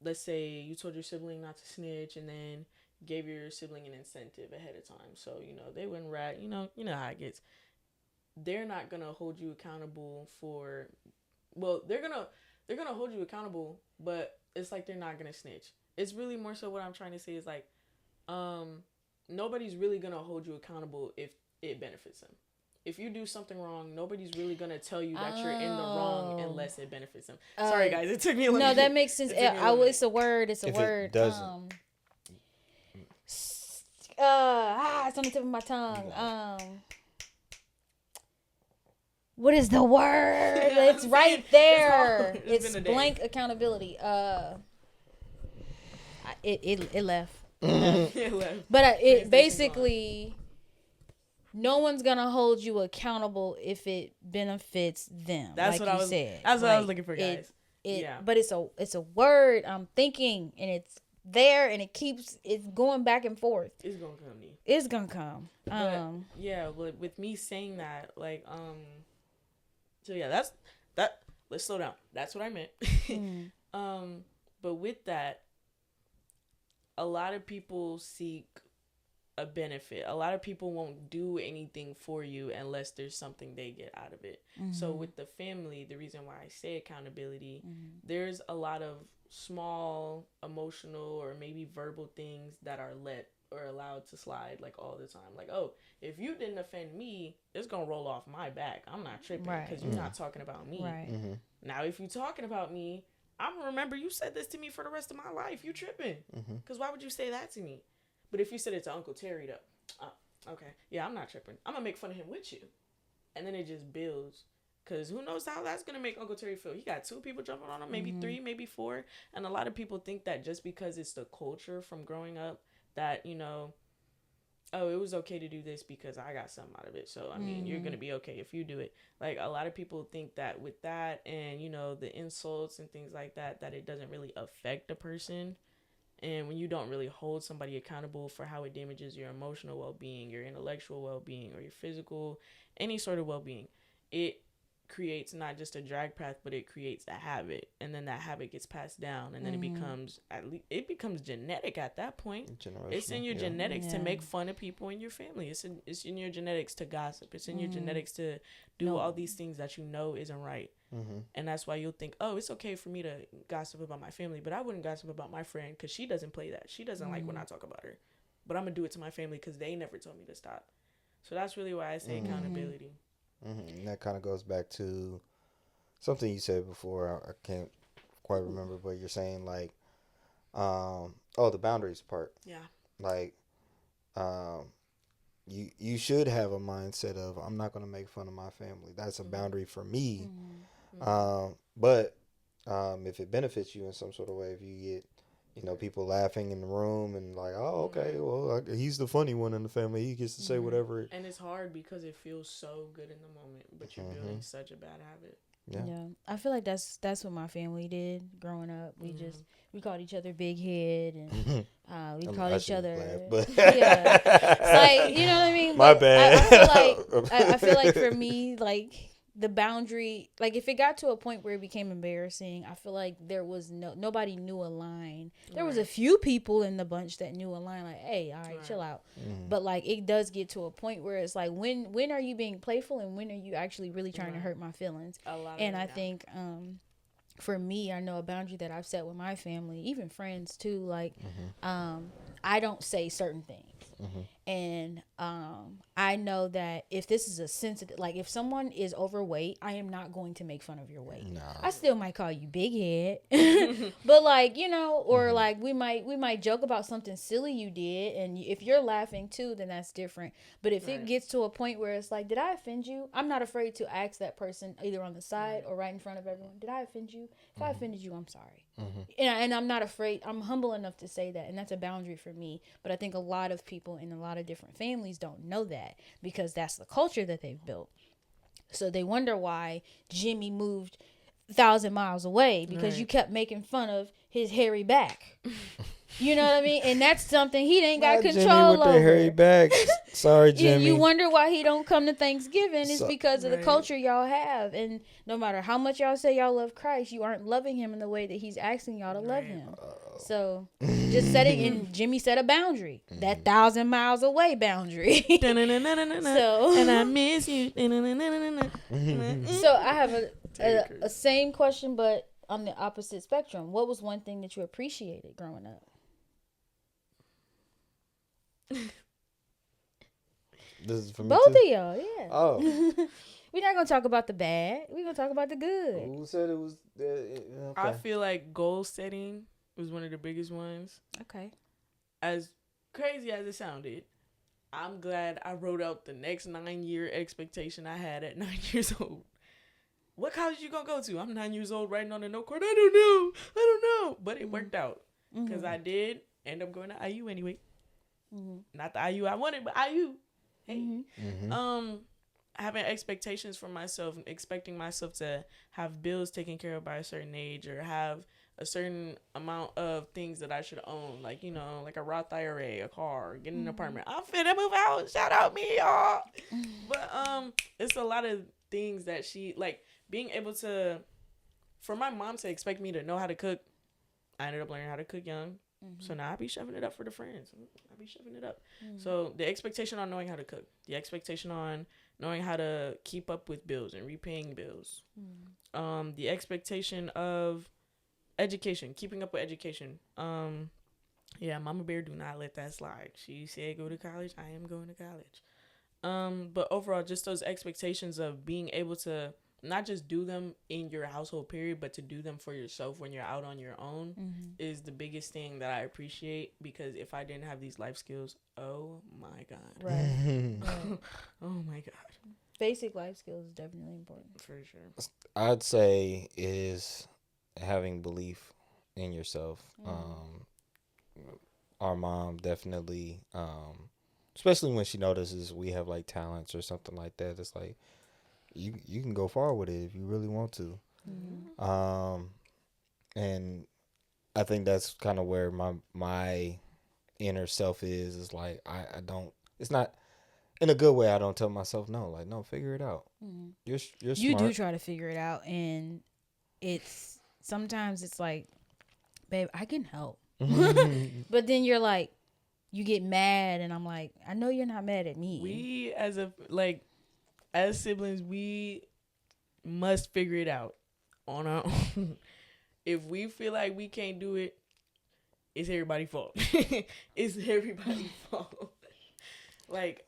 let's say you told your sibling not to snitch and then gave your sibling an incentive ahead of time. So, they wouldn't rat. You know how it gets. They're not gonna hold you accountable for, they're gonna hold you accountable, but it's like they're not gonna snitch. It's really more so what I'm trying to say is nobody's really gonna hold you accountable if it benefits them. if you do something wrong, nobody's really gonna tell you that you're in the wrong unless it benefits them. Sorry, guys, it took me a little. No, that makes sense. It's a word. It's a If word. it doesn't. It's on the tip of my tongue. What is the word? It's right there. It's blank accountability. It left. It left. But it basically, no one's gonna hold you accountable if it benefits them. That's like what you I was. said. That's what I was looking for, guys. But it's a word I'm thinking, and it's there, and it's going back and forth. It's gonna come to you. It's gonna come. But with me saying that, like, so yeah, that. Let's slow down. That's what I meant. But with that, a lot of people seek a benefit. A lot of people won't do anything for you unless there's something they get out of it. So with the family, the reason why I say accountability, there's a lot of small emotional or maybe verbal things that are let or allowed to slide like all the time. Like, oh, if you didn't offend me, it's gonna roll off my back. I'm not tripping because you're not talking about me. Right. Now, if you're talking about me, I'm gonna remember you said this to me for the rest of my life. You tripping? Because why would you say that to me? But if you said it to Uncle Terry, though, okay, yeah, I'm not tripping. I'm gonna make fun of him with you, and then it just builds. Cause who knows how that's gonna make Uncle Terry feel? He got 2 people jumping on him, maybe 3, maybe 4, and a lot of people think that just because it's the culture from growing up that oh, it was okay to do this because I got something out of it. So I mean, you're gonna be okay if you do it. Like a lot of people think that with that and the insults and things like that, that it doesn't really affect the person. And when you don't really hold somebody accountable for how it damages your emotional well-being, your intellectual well-being, or your physical, any sort of well-being, it creates not just a drag path, but it creates a habit, and then that habit gets passed down, and then it becomes genetic at that point. It's in your genetics to make fun of people in your family. It's in your genetics to gossip. It's in your genetics to do all these things that isn't right. And that's why you'll think, oh, it's okay for me to gossip about my family, but I wouldn't gossip about my friend because she doesn't play that. She doesn't like when I talk about her, but I'm gonna do it to my family because they never told me to stop. So that's really why I say accountability. And that kind of goes back to something you said before. I can't quite remember, but you're saying like, the boundaries part. Yeah. Like, you should have a mindset of I'm not going to make fun of my family. That's a boundary for me. But if it benefits you in some sort of way, if you get people laughing in the room and like, oh, okay, well, he's the funny one in the family. He gets to say whatever. And it's hard because it feels so good in the moment, but you're building such a bad habit. Yeah. I feel like that's what my family did growing up. We called each other big head, and we called each other. Yeah, it's like, you know what I mean. My bad. I feel like for me, like the boundary, like if it got to a point where it became embarrassing, I feel like there was nobody knew a line. There was a few people in the bunch that knew a line, like, hey, all right, chill out. But like it does get to a point where it's like, when are you being playful and when are you actually really trying to hurt my feelings? And I think for me, I know a boundary that I've set with my family, even friends too, like I don't say certain things. And I know that if this is a sensitive, like if someone is overweight, I am not going to make fun of your weight. Nah. I still might call you big head, but like, or like we might joke about something silly you did, and if you're laughing too, then that's different. But if it gets to a point where it's like, did I offend you? I'm not afraid to ask that person either on the side or right in front of everyone, did I offend you? If I offended you, I'm sorry. And I'm not afraid. I'm humble enough to say that, and that's a boundary for me. But I think a lot of people in a lot of different families don't know that because that's the culture that they've built. So they wonder why Jimmy moved 1,000 miles away because you kept making fun of his hairy back. You know what I mean? And that's something he ain't got control Jimmy with over. the hairy back. Sorry, Jimmy. You wonder why he don't come to Thanksgiving. It's because of the culture y'all have. And no matter how much y'all say y'all love Christ, you aren't loving him in the way that he's asking y'all to love him. So just setting, and Jimmy set a boundary. That 1,000 miles away boundary. So, and I miss you. So I have a same question, but on the opposite spectrum. What was one thing that you appreciated growing up? This is for me Both too? of y'all, yeah. Oh. We're not gonna talk about the bad. We're gonna talk about the good. Who said it was? Okay. I feel like goal setting was one of the biggest ones. Okay. As crazy as it sounded, I'm glad I wrote out the next 9-year expectation I had at 9 years old. What college you gonna go to? I'm 9 years old writing on a note card. I don't know. But it worked out because I did end up going to IU anyway. Not the IU I wanted, but IU. Hey, having expectations for myself, expecting myself to have bills taken care of by a certain age or have a certain amount of things that I should own, like, you know, like a Roth IRA, a car, getting an apartment. I'm finna move out. Shout out me, y'all. But it's a lot of things that she, like, being able to, for my mom to expect me to know how to cook, I ended up learning how to cook young. So now I be shoving it up for the friends. I be shoving it up. So the expectation on knowing how to cook, the expectation on knowing how to keep up with bills and repaying bills, the expectation of education, keeping up with education. Yeah, Mama Bear, do not let that slide. She said go to college. I am going to college. But overall, just those expectations of being able to not just do them in your household period, but to do them for yourself when you're out on your own is the biggest thing that I appreciate, because if I didn't have these life skills, oh my God. Right. Oh my God. Basic life skills is definitely important. For sure. I'd say is having belief in yourself. Our mom definitely, especially when she notices we have like talents or something like that, it's like you can go far with it if you really want to. And I think that's kind of where my inner self is like I don't, it's not in a good way. I don't tell myself no, like, no, figure it out. You're smart. You do try to figure it out, and it's sometimes it's like, babe, I can help. But then you're like, you get mad, and I'm like, I know you're not mad at me. We as siblings, we must figure it out on our own. If we feel like we can't do it, it's everybody's fault. It's everybody's fault. Like,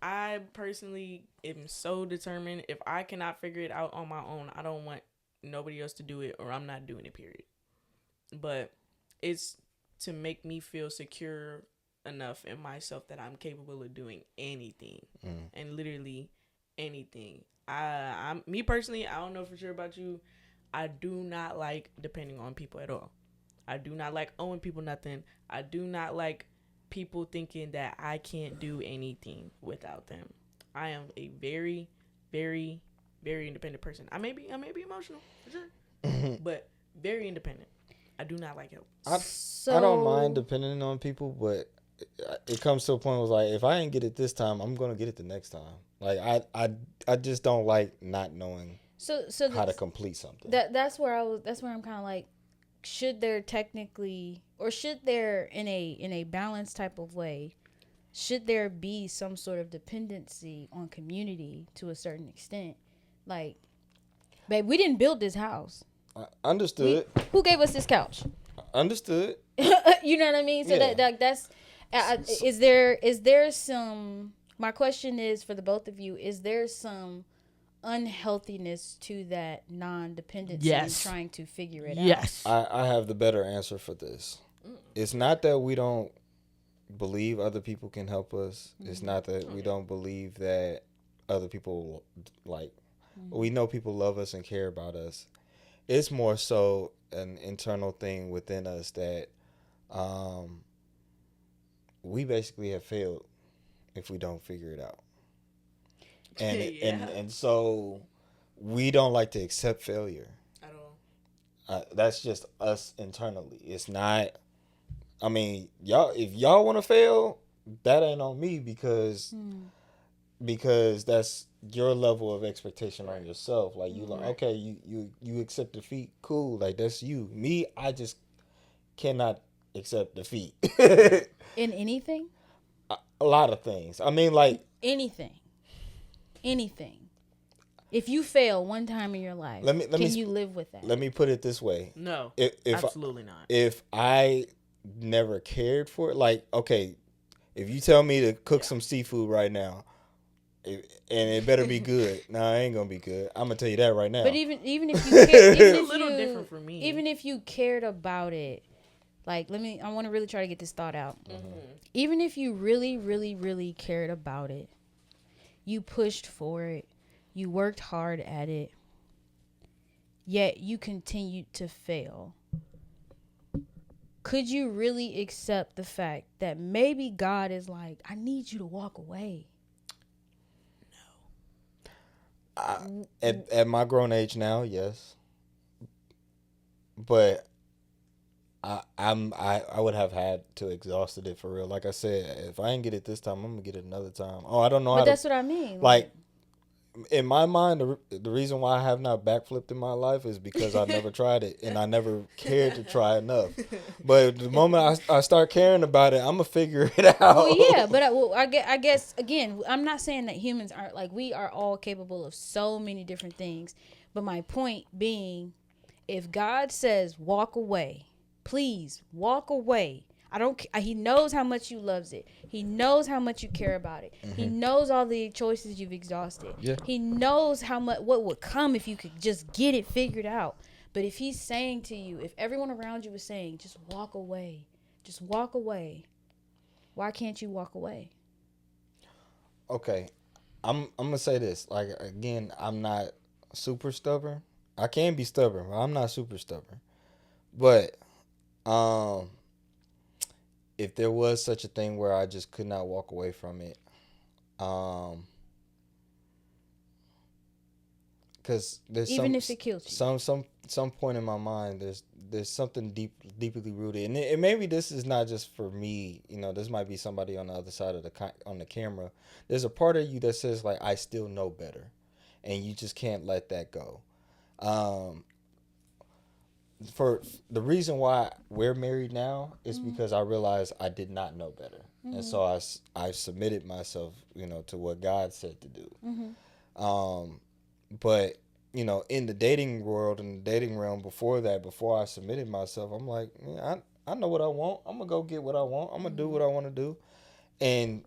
I personally am so determined. If I cannot figure it out on my own, I don't want nobody else to do it, or I'm not doing it, period. But it's to make me feel secure enough in myself that I'm capable of doing anything. And literally anything. I'm me personally, I don't know for sure about you. I do not like depending on people at all. I do not like owing people nothing. I do not like people thinking that I can't do anything without them. I am a very, very, very independent person. I may be emotional for sure, but very independent. I do not like help. I don't mind depending on people, but it comes to a point where, like, if I ain't get it this time, I'm gonna get it the next time. Like, I just don't like not knowing how to complete something. That's where I'm kind of like, should there technically, or should there in a balanced type of way, should there be some sort of dependency on community to a certain extent? Like, babe, we didn't build this house. Understood. Who gave us this couch? Understood. You know what I mean? So that's is there some, my question is for the both of you, is there some unhealthiness to that non-dependency and trying to figure it out? I have the better answer for this. It's not that we don't believe other people can help us. It's not that we don't believe that other people, like, we know people love us and care about us. It's more so an internal thing within us that we basically have failed if we don't figure it out. And and so we don't like to accept failure At all. That's just us internally. It's not, I mean, y'all, if y'all want to fail, that ain't on me, because that's your level of expectation on yourself. Like, you like, okay, you accept defeat, cool, like, that's you. Me, I just cannot accept defeat. In anything? A lot of things. I mean, like, anything. If you fail one time in your life, can you live with that? Let me put it this way. No, if absolutely not. If I never cared for it, like, okay, if you tell me to cook some seafood right now, and it better be good. No, it ain't gonna be good. I'm gonna tell you that right now. But even if you care, It's a little different for me. Even if you cared about it, like I want to really try to get this thought out. Even if you really, really, really cared about it, you pushed for it, you worked hard at it, yet you continued to fail. Could you really accept the fact that maybe God is like, I need you to walk away? At my grown age now, yes. But I would have had to exhausted it for real. Like I said, if I ain't get it this time, I'm gonna get it another time. Oh, I don't know. But that's what I mean. Like in my mind, the reason why I have not backflipped in my life is because I never tried it and I never cared to try enough. But the moment I start caring about it, I'm gonna figure it out. Well, yeah, but I guess again, I'm not saying that humans aren't, like, we are all capable of so many different things. But my point being, if God says walk away, please walk away. He knows how much you loves it. He knows how much you care about it. He knows all the choices you've exhausted. Yeah. He knows what would come if you could just get it figured out. But if he's saying to you, if everyone around you is saying, just walk away, why can't you walk away? Okay, I'm gonna say this. Like, again, I'm not super stubborn. I can be stubborn, but I'm not super stubborn. But if there was such a thing where I just could not walk away from it, because there's Even if it kills you. some point in my mind, there's something deeply rooted, and maybe this is not just for me. You know, this might be somebody on the other side of on the camera. There's a part of you that says, like, I still know better, and you just can't let that go. For the reason why we're married now is because I realized I did not know better, and so I submitted myself, to what God said to do. But in the dating world and the dating realm before I submitted myself, I'm like, I know what I want. I'm gonna go get what I want. I'm gonna do what I want to do, and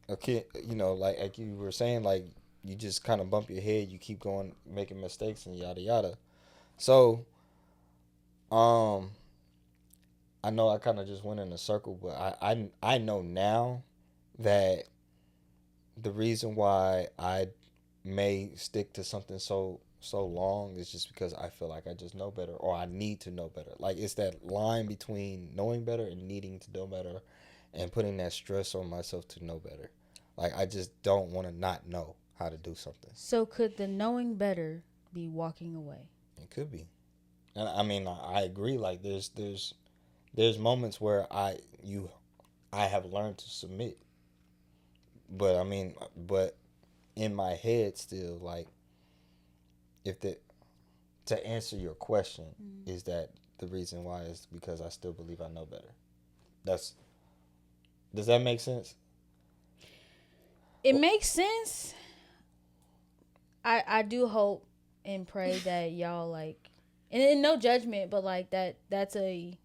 okay, like you were saying, like, you just kind of bump your head, you keep going, making mistakes, and yada yada. So I know I kind of just went in a circle, but I know now that the reason why I may stick to something so long is just because I feel like I just know better, or I need to know better. Like, it's that line between knowing better and needing to know better, and putting that stress on myself to know better. Like, I just don't want to not know how to do something. So could the knowing better be walking away? It could be. And I mean, I agree. Like, there's moments where I have learned to submit, but in my head still, like, to answer your question, is that the reason why is because I still believe I know better. Does that make sense? It makes sense. I do hope and pray that y'all, like, and no judgment, but like that's a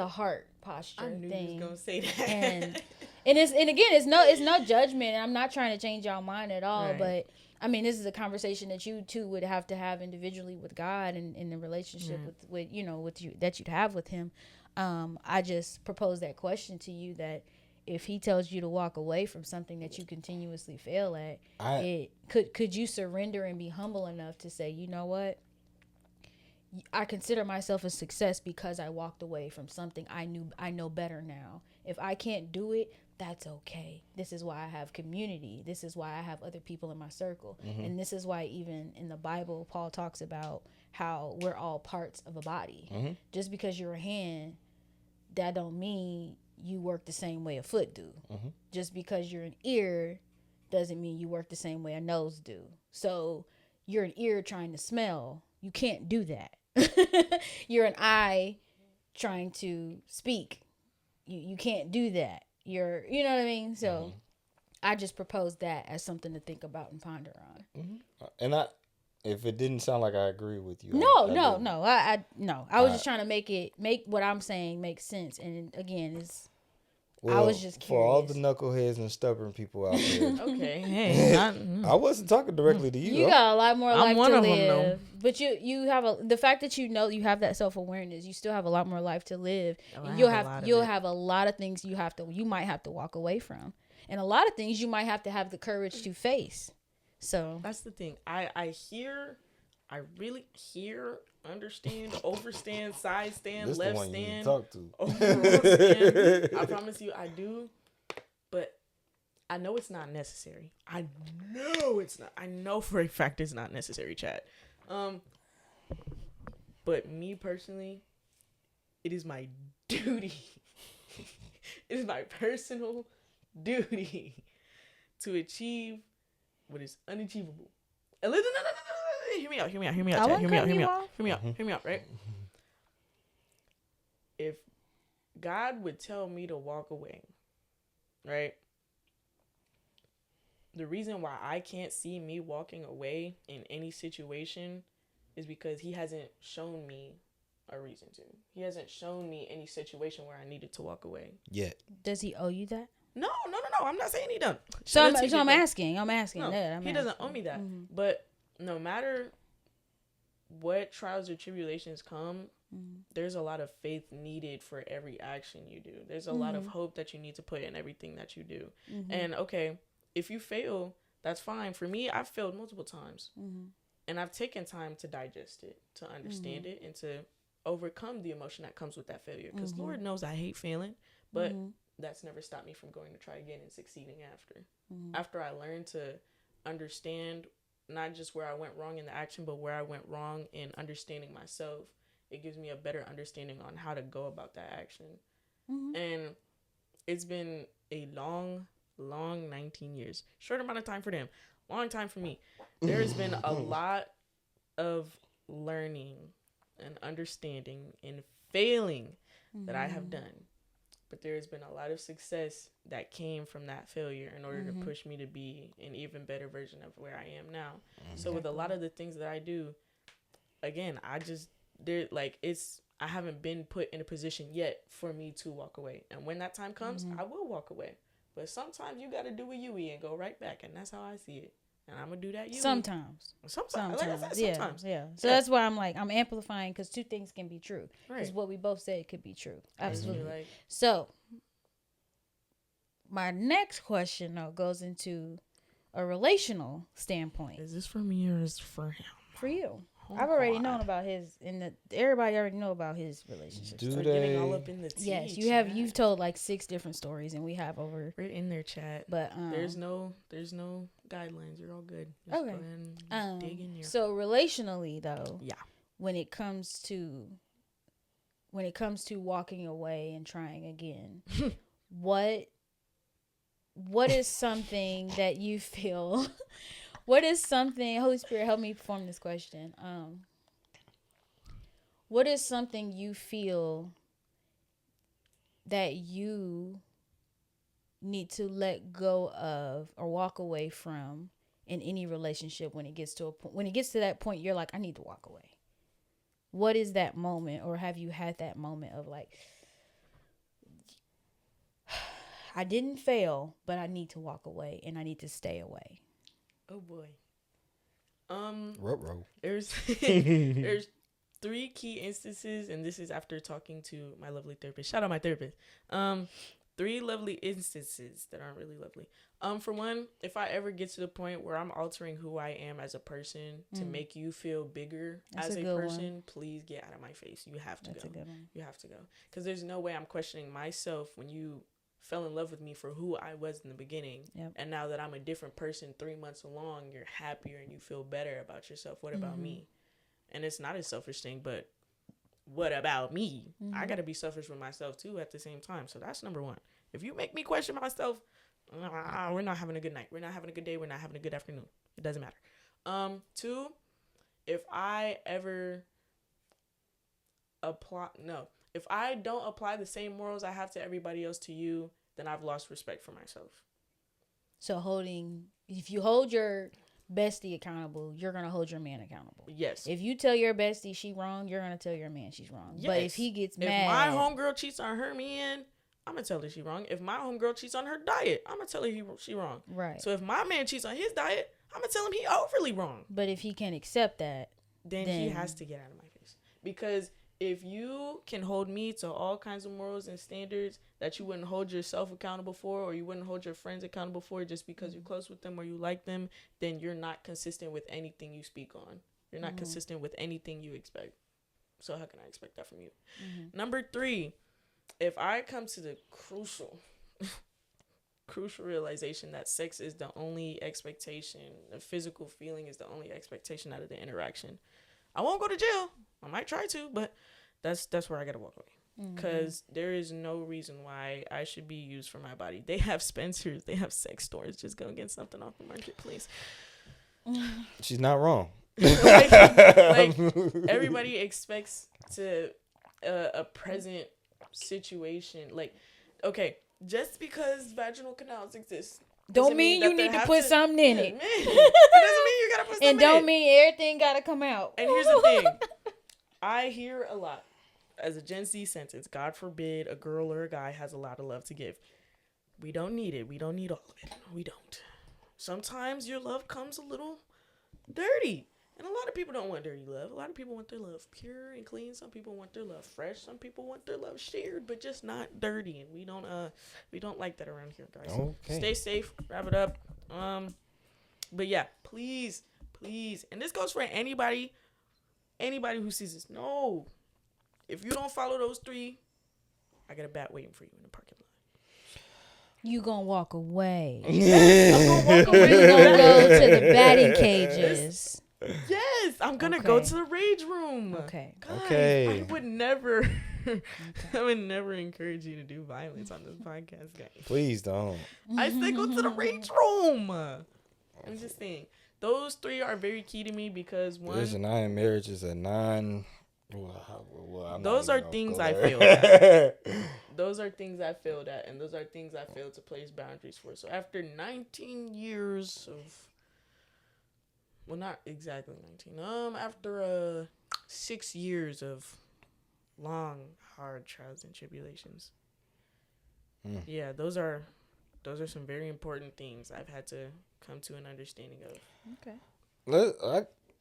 heart posture I knew thing. you was gonna say that. And again, it's no judgment. I'm not trying to change y'all mind at all, Right. but I mean, this is a conversation that you two would have to have individually with God, and in the relationship with you that you'd have with him. I just propose that question to you, that if he tells you to walk away from something that you continuously fail at, could you surrender and be humble enough to say, you know what? I consider myself a success because I walked away from something I know better now. If I can't do it, that's okay. This is why I have community. This is why I have other people in my circle. And this is why even in the Bible, Paul talks about how we're all parts of a body. Just because you're a hand, that don't mean you work the same way a foot do. Just because you're an ear doesn't mean you work the same way a nose do. So you're an ear trying to smell. You can't do that. You're an eye trying to speak. You can't do that. You know what I mean? So I just proposed that as something to think about and ponder on. And if it didn't sound like I agree with you. No. I was just trying to make what I'm saying make sense. And again, Well, I was just for all the curious. knuckleheads and stubborn people out there, Okay, hey, I wasn't talking directly to you. You got a lot more I'm life one to of 'em, though. live, but you have the fact that you know you have that self-awareness. You still have a lot more life to live, Oh, and I you'll have a have lot of you'll it. have a lot of things you might have to walk away from, and a lot of things you might have to have the courage to face. So That's the thing. I really hear, understand, overstand, side stand, This the left one you need to stand, talk to. overall stand. I promise you, I do. But I know it's not necessary. I know it's not. I know for a fact it's not necessary, chat. But me personally, it is my duty. It is my personal duty to achieve what is unachievable. And listen, no, hear me out, chat. Hear me out, hear me out, right? If God would tell me to walk away, right? The reason why I can't see me walking away in any situation is because he hasn't shown me a reason to. He hasn't shown me any situation where I needed to walk away. Yet. does he owe you that? No. I'm not saying he done. So I'm asking. I'm asking. No, that. he doesn't owe me that. Mm-hmm. But no matter what trials or tribulations come, there's a lot of faith needed for every action you do. There's a lot of hope that you need to put in everything that you do. And okay, if you fail, that's fine. For me, I've failed multiple times. And I've taken time to digest it, to understand it, and to overcome the emotion that comes with that failure. Because Lord knows I hate failing, but that's never stopped me from going to try again and succeeding after. After I learned to understand not just where I went wrong in the action, but where I went wrong in understanding myself, it gives me a better understanding on how to go about that action. And it's been a long 19 years. Short amount of time for them. Long time for me. There has been a lot of learning and understanding and failing that I have done. But there has been a lot of success that came from that failure in order to push me to be an even better version of where I am now. So with a lot of the things that I do, again, I haven't been put in a position yet for me to walk away. And when that time comes, I will walk away. But sometimes you got to do a Yui and go right back. And that's how I see it. And I'm going to do that Yui. Sometimes. Like I said, sometimes. Yeah. So that's why I'm amplifying, because two things can be true. Right. Because what we both said could be true. Absolutely. Like, so my next question, though, goes into a relational standpoint. is this for me or is it for him? For you. Oh, I've already God. known about everybody already know about his relationship. Do We're they? getting all up in the tea. Yes, chat. you've told like 6 different stories, and we have over. We're in there, chat. But there's no guidelines. You're all good. Just Okay. Go ahead and dig in there. So relationally, though, Yeah. when it comes to walking away and trying again, what is something that you feel? What is something? Holy Spirit, help me form this question. What is something you feel that you need to let go of or walk away from in any relationship when it gets to that point you're like, I need to walk away? What is that moment, or have you had that moment of like, I didn't fail, but I need to walk away and I need to stay away? Oh boy. Ruh-roh. There's 3 key instances, and this is after talking to my lovely therapist. Shout out my therapist. 3 lovely instances that aren't really lovely. For one, if I ever get to the point where I'm altering who I am as a person to make you feel bigger as a person, please get out of my face. You have to That's go. a good one. You have to go. Because there's no way I'm questioning myself when you fell in love with me for who I was in the beginning. Yep. And now that I'm a different person 3 months along, you're happier and you feel better about yourself. What about me? And it's not a selfish thing, but what about me? I got to be selfish with myself too at the same time. So that's number 1. If you make me question myself, we're not having a good night. We're not having a good day. We're not having a good afternoon. It doesn't matter. 2, if I don't apply the same morals I have to everybody else to you, then I've lost respect for myself. So if you hold your bestie accountable, you're going to hold your man accountable. Yes. If you tell your bestie she wrong, you're going to tell your man she's wrong. Yes. But if he gets mad. If my homegirl cheats on her man, I'm gonna tell her she wrong. If my homegirl cheats on her diet, I'm gonna tell her she wrong. Right. So if my man cheats on his diet, I'm gonna tell him he overly wrong. But if he can't accept that, Then he has to get out of my face. Because if you can hold me to all kinds of morals and standards that you wouldn't hold yourself accountable for, or you wouldn't hold your friends accountable for just because you're close with them or you like them, then you're not consistent with anything you speak on. You're not consistent with anything you expect. So how can I expect that from you? Number 3, if I come to the crucial realization that sex is the only expectation, the physical feeling is the only expectation out of the interaction, I won't go to jail. I might try to, but that's where I gotta walk away. Because there is no reason why I should be used for my body. They have Spencer's, they have sex stores. Just go get something off the market, please. She's not wrong. like everybody expects to a present situation. Like, okay, just because vaginal canals exist don't mean you need to put something in it. Man, it doesn't mean you gotta put something and don't in it. mean everything gotta come out. And here's the thing. I hear a lot as a Gen Z sentence, God forbid a girl or a guy has a lot of love to give. We don't need it. We don't need all of it. We don't. Sometimes your love comes a little dirty. And a lot of people don't want dirty love. A lot of people want their love pure and clean. Some people want their love fresh. Some people want their love shared, but just not dirty. And we don't like that around here, guys. Okay. Stay safe. Wrap it up. But yeah, please, and this goes for anybody who sees this. No, if you don't follow those 3, I got a bat waiting for you in the parking lot. You gonna walk away. I'm gonna walk away. You gonna go to the batting cages. Yes, I'm gonna go to the rage room. Okay. Guys, Okay. I would never encourage you to do violence on this podcast, guys. Please don't. I say go to the rage room. I'm just saying. Those 3 are very key to me because one, There's an iron marriage is a non. Well, those are things I failed at. Those are things I failed at, and those are things I failed to place boundaries for. So after 19 years of, well, not exactly 19. After 6 years of long, hard trials and tribulations. Yeah, those are some very important things I've had to come to an understanding of. Okay.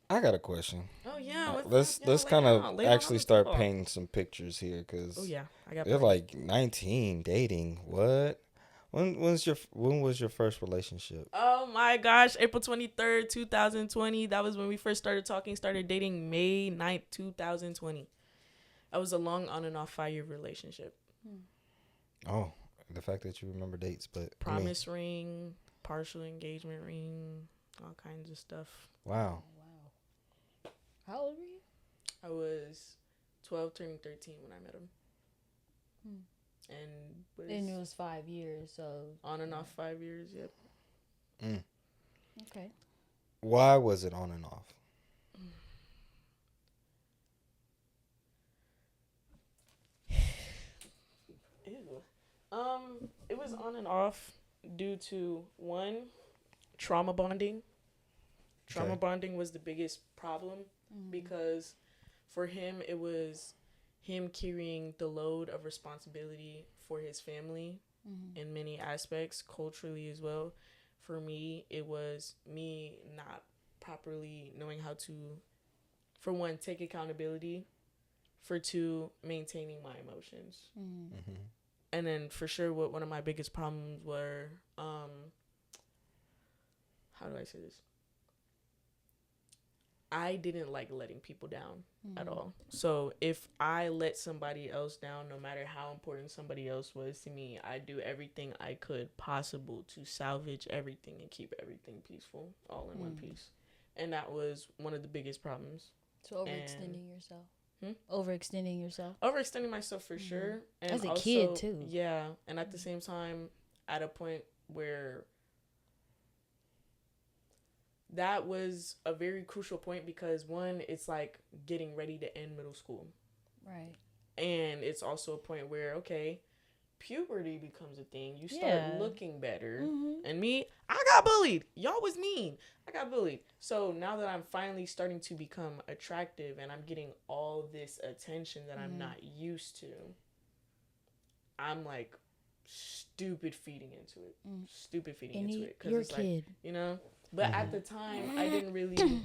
I got a question. Oh yeah. Let's kind of actually start painting some pictures here, cause I got. They're like 19 dating. What? When was your first relationship? Oh my gosh, April 23rd, 2020. That was when we first started talking. Started dating May 9th, 2020. That was a long on and off 5-year relationship. Oh, the fact that you remember dates, but promise ring, partial engagement ring, all kinds of stuff. Wow. How old were you? I was 12, turning 13 when I met him. And it was 5 years, so on and off 5 years. Yep. Okay. Why was it on and off? Ew. It was on and off due to one, trauma bonding. Trauma bonding was the biggest problem because for him it was him carrying the load of responsibility for his family in many aspects, culturally as well. For me, it was me not properly knowing how to, for one, take accountability, for two, maintaining my emotions. And then for sure what one of my biggest problems were, how do I say this? I didn't like letting people down at all. So if I let somebody else down, no matter how important somebody else was to me, I do everything I could possible to salvage everything and keep everything peaceful, all in one piece. And that was one of the biggest problems. So overextending yourself. Overextending yourself. Overextending myself for sure. And as a also, kid too. Yeah. And at the same time, at a point where that was a very crucial point because one, it's like getting ready to end middle school. Right. And it's also a point where, okay, puberty becomes a thing. You start looking better. And me, I got bullied. Y'all was mean. I got bullied. So now that I'm finally starting to become attractive and I'm getting all this attention that I'm not used to, I'm like stupid feeding into it. Stupid feeding And into it. your it's kid. like, you know? But at the time, I didn't really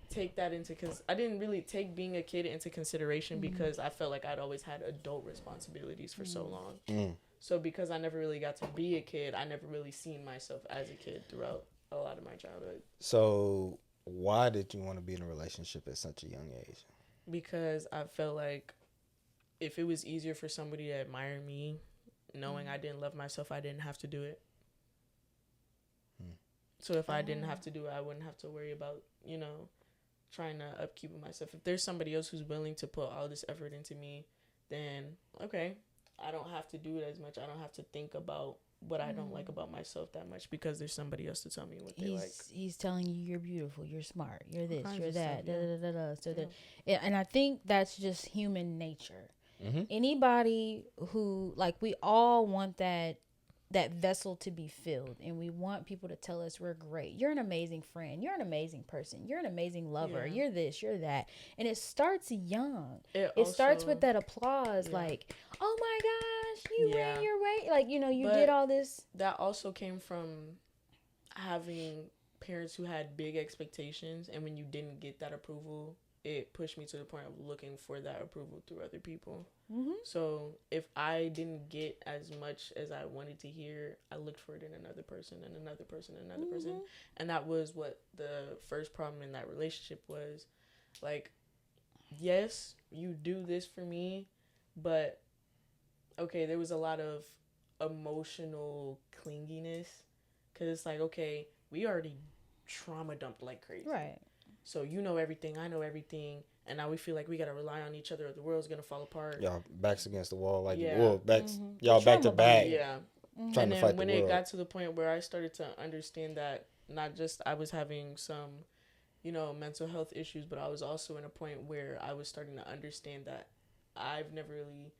take that into, because I didn't really take being a kid into consideration because I felt like I'd always had adult responsibilities for so long. So because I never really got to be a kid, I never really seen myself as a kid throughout a lot of my childhood. So why did you want to be in a relationship at such a young age? Because I felt like if it was easier for somebody to admire me, knowing I didn't love myself, I didn't have to do it. So if I didn't have to do it, I wouldn't have to worry about, you know, trying to upkeep myself. If there's somebody else who's willing to put all this effort into me, then okay, I don't have to do it as much. I don't have to think about what I don't like about myself that much because there's somebody else to tell me what they like. He's telling you you're beautiful, you're smart, you're this, Kinds you're of that, stuff, yeah. da, da, da, da. So that, and I think that's just human nature. Mm-hmm. Anybody who, like, we all want that vessel to be filled, and we want people to tell us we're great. You're an amazing friend. You're an amazing person. You're an amazing lover. Yeah. You're this, you're that. And it starts young. It also starts with that applause, yeah. like, oh my gosh, you Yeah. ran your way. Like, you know, you But did all this. That also came from having parents who had big expectations, and when you didn't get that approval, it pushed me to the point of looking for that approval through other people. So if I didn't get as much as I wanted to hear, I looked for it in another person and another person and another person. And that was what the first problem in that relationship was. Like, yes, you do this for me, but okay, there was a lot of emotional clinginess, because it's like, okay, we already trauma dumped like crazy. Right. So you know everything, I know everything, and now we feel like we gotta rely on each other or the world's gonna fall apart. Y'all backs against the wall, like Yeah. well, backs. Y'all back to back. Yeah. Trying And to then fight when the it world. got to the point where I started to understand that not just I was having some, you know, mental health issues, but I was also in a point where I was starting to understand that I've never really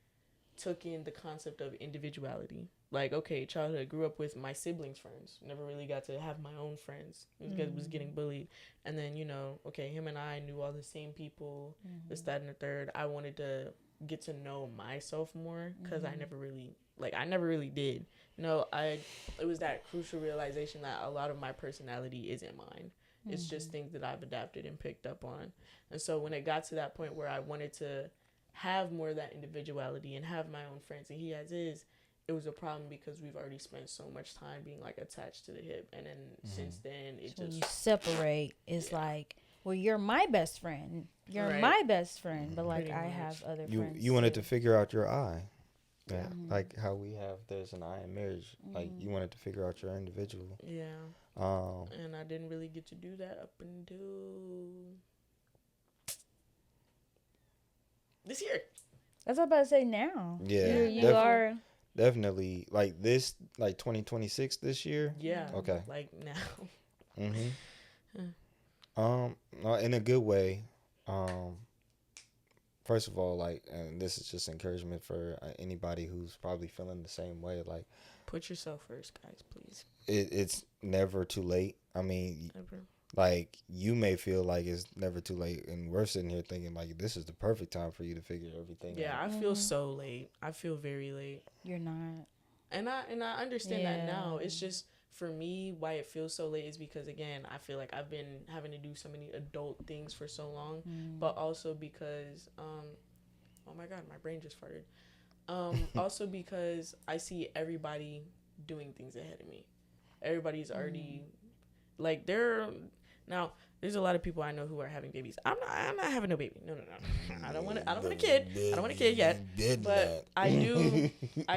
took in the concept of individuality. Like, okay, childhood, grew up with my siblings' friends. Never really got to have my own friends because was getting bullied. And then, you know, okay, him and I knew all the same people, this, that, and the third. I wanted to get to know myself more because I never really did. You know, it was that crucial realization that a lot of my personality isn't mine. It's just things that I've adapted and picked up on. And so when it got to that point where I wanted to have more of that individuality and have my own friends, and he has his, it was a problem because we've already spent so much time being like attached to the hip, and then since then it So when just you separate, it's like, well, you're my best friend. You're Right. my best friend, but like Pretty I much. have other You friends. you wanted too. to figure out your I. Yeah. Like how we have there's an I in marriage. Like you wanted to figure out your individual. yeah. And I didn't really get to do that up until this year. That's what I'm about to say now. Yeah, You are. definitely like this, like 2026 this year. Yeah. Okay. Like now. In a good way. First of all, like, and this is just encouragement for anybody who's probably feeling the same way. Like, Put yourself first, guys, please. it's never too late. I mean, Never. like, you may feel like it's never too late, and we're sitting here thinking like this is the perfect time for you to figure everything Yeah, out. I feel so late. I feel very late. You're not. And I understand that now. Yeah. It's just for me why it feels so late is because again, I feel like I've been having to do so many adult things for so long, but also because oh my god, my brain just farted. Also because I see everybody doing things ahead of me. Everybody's already like now there's a lot of people I know who are having babies. I'm not having no baby. No. I don't want a kid. I don't want a kid yet. But I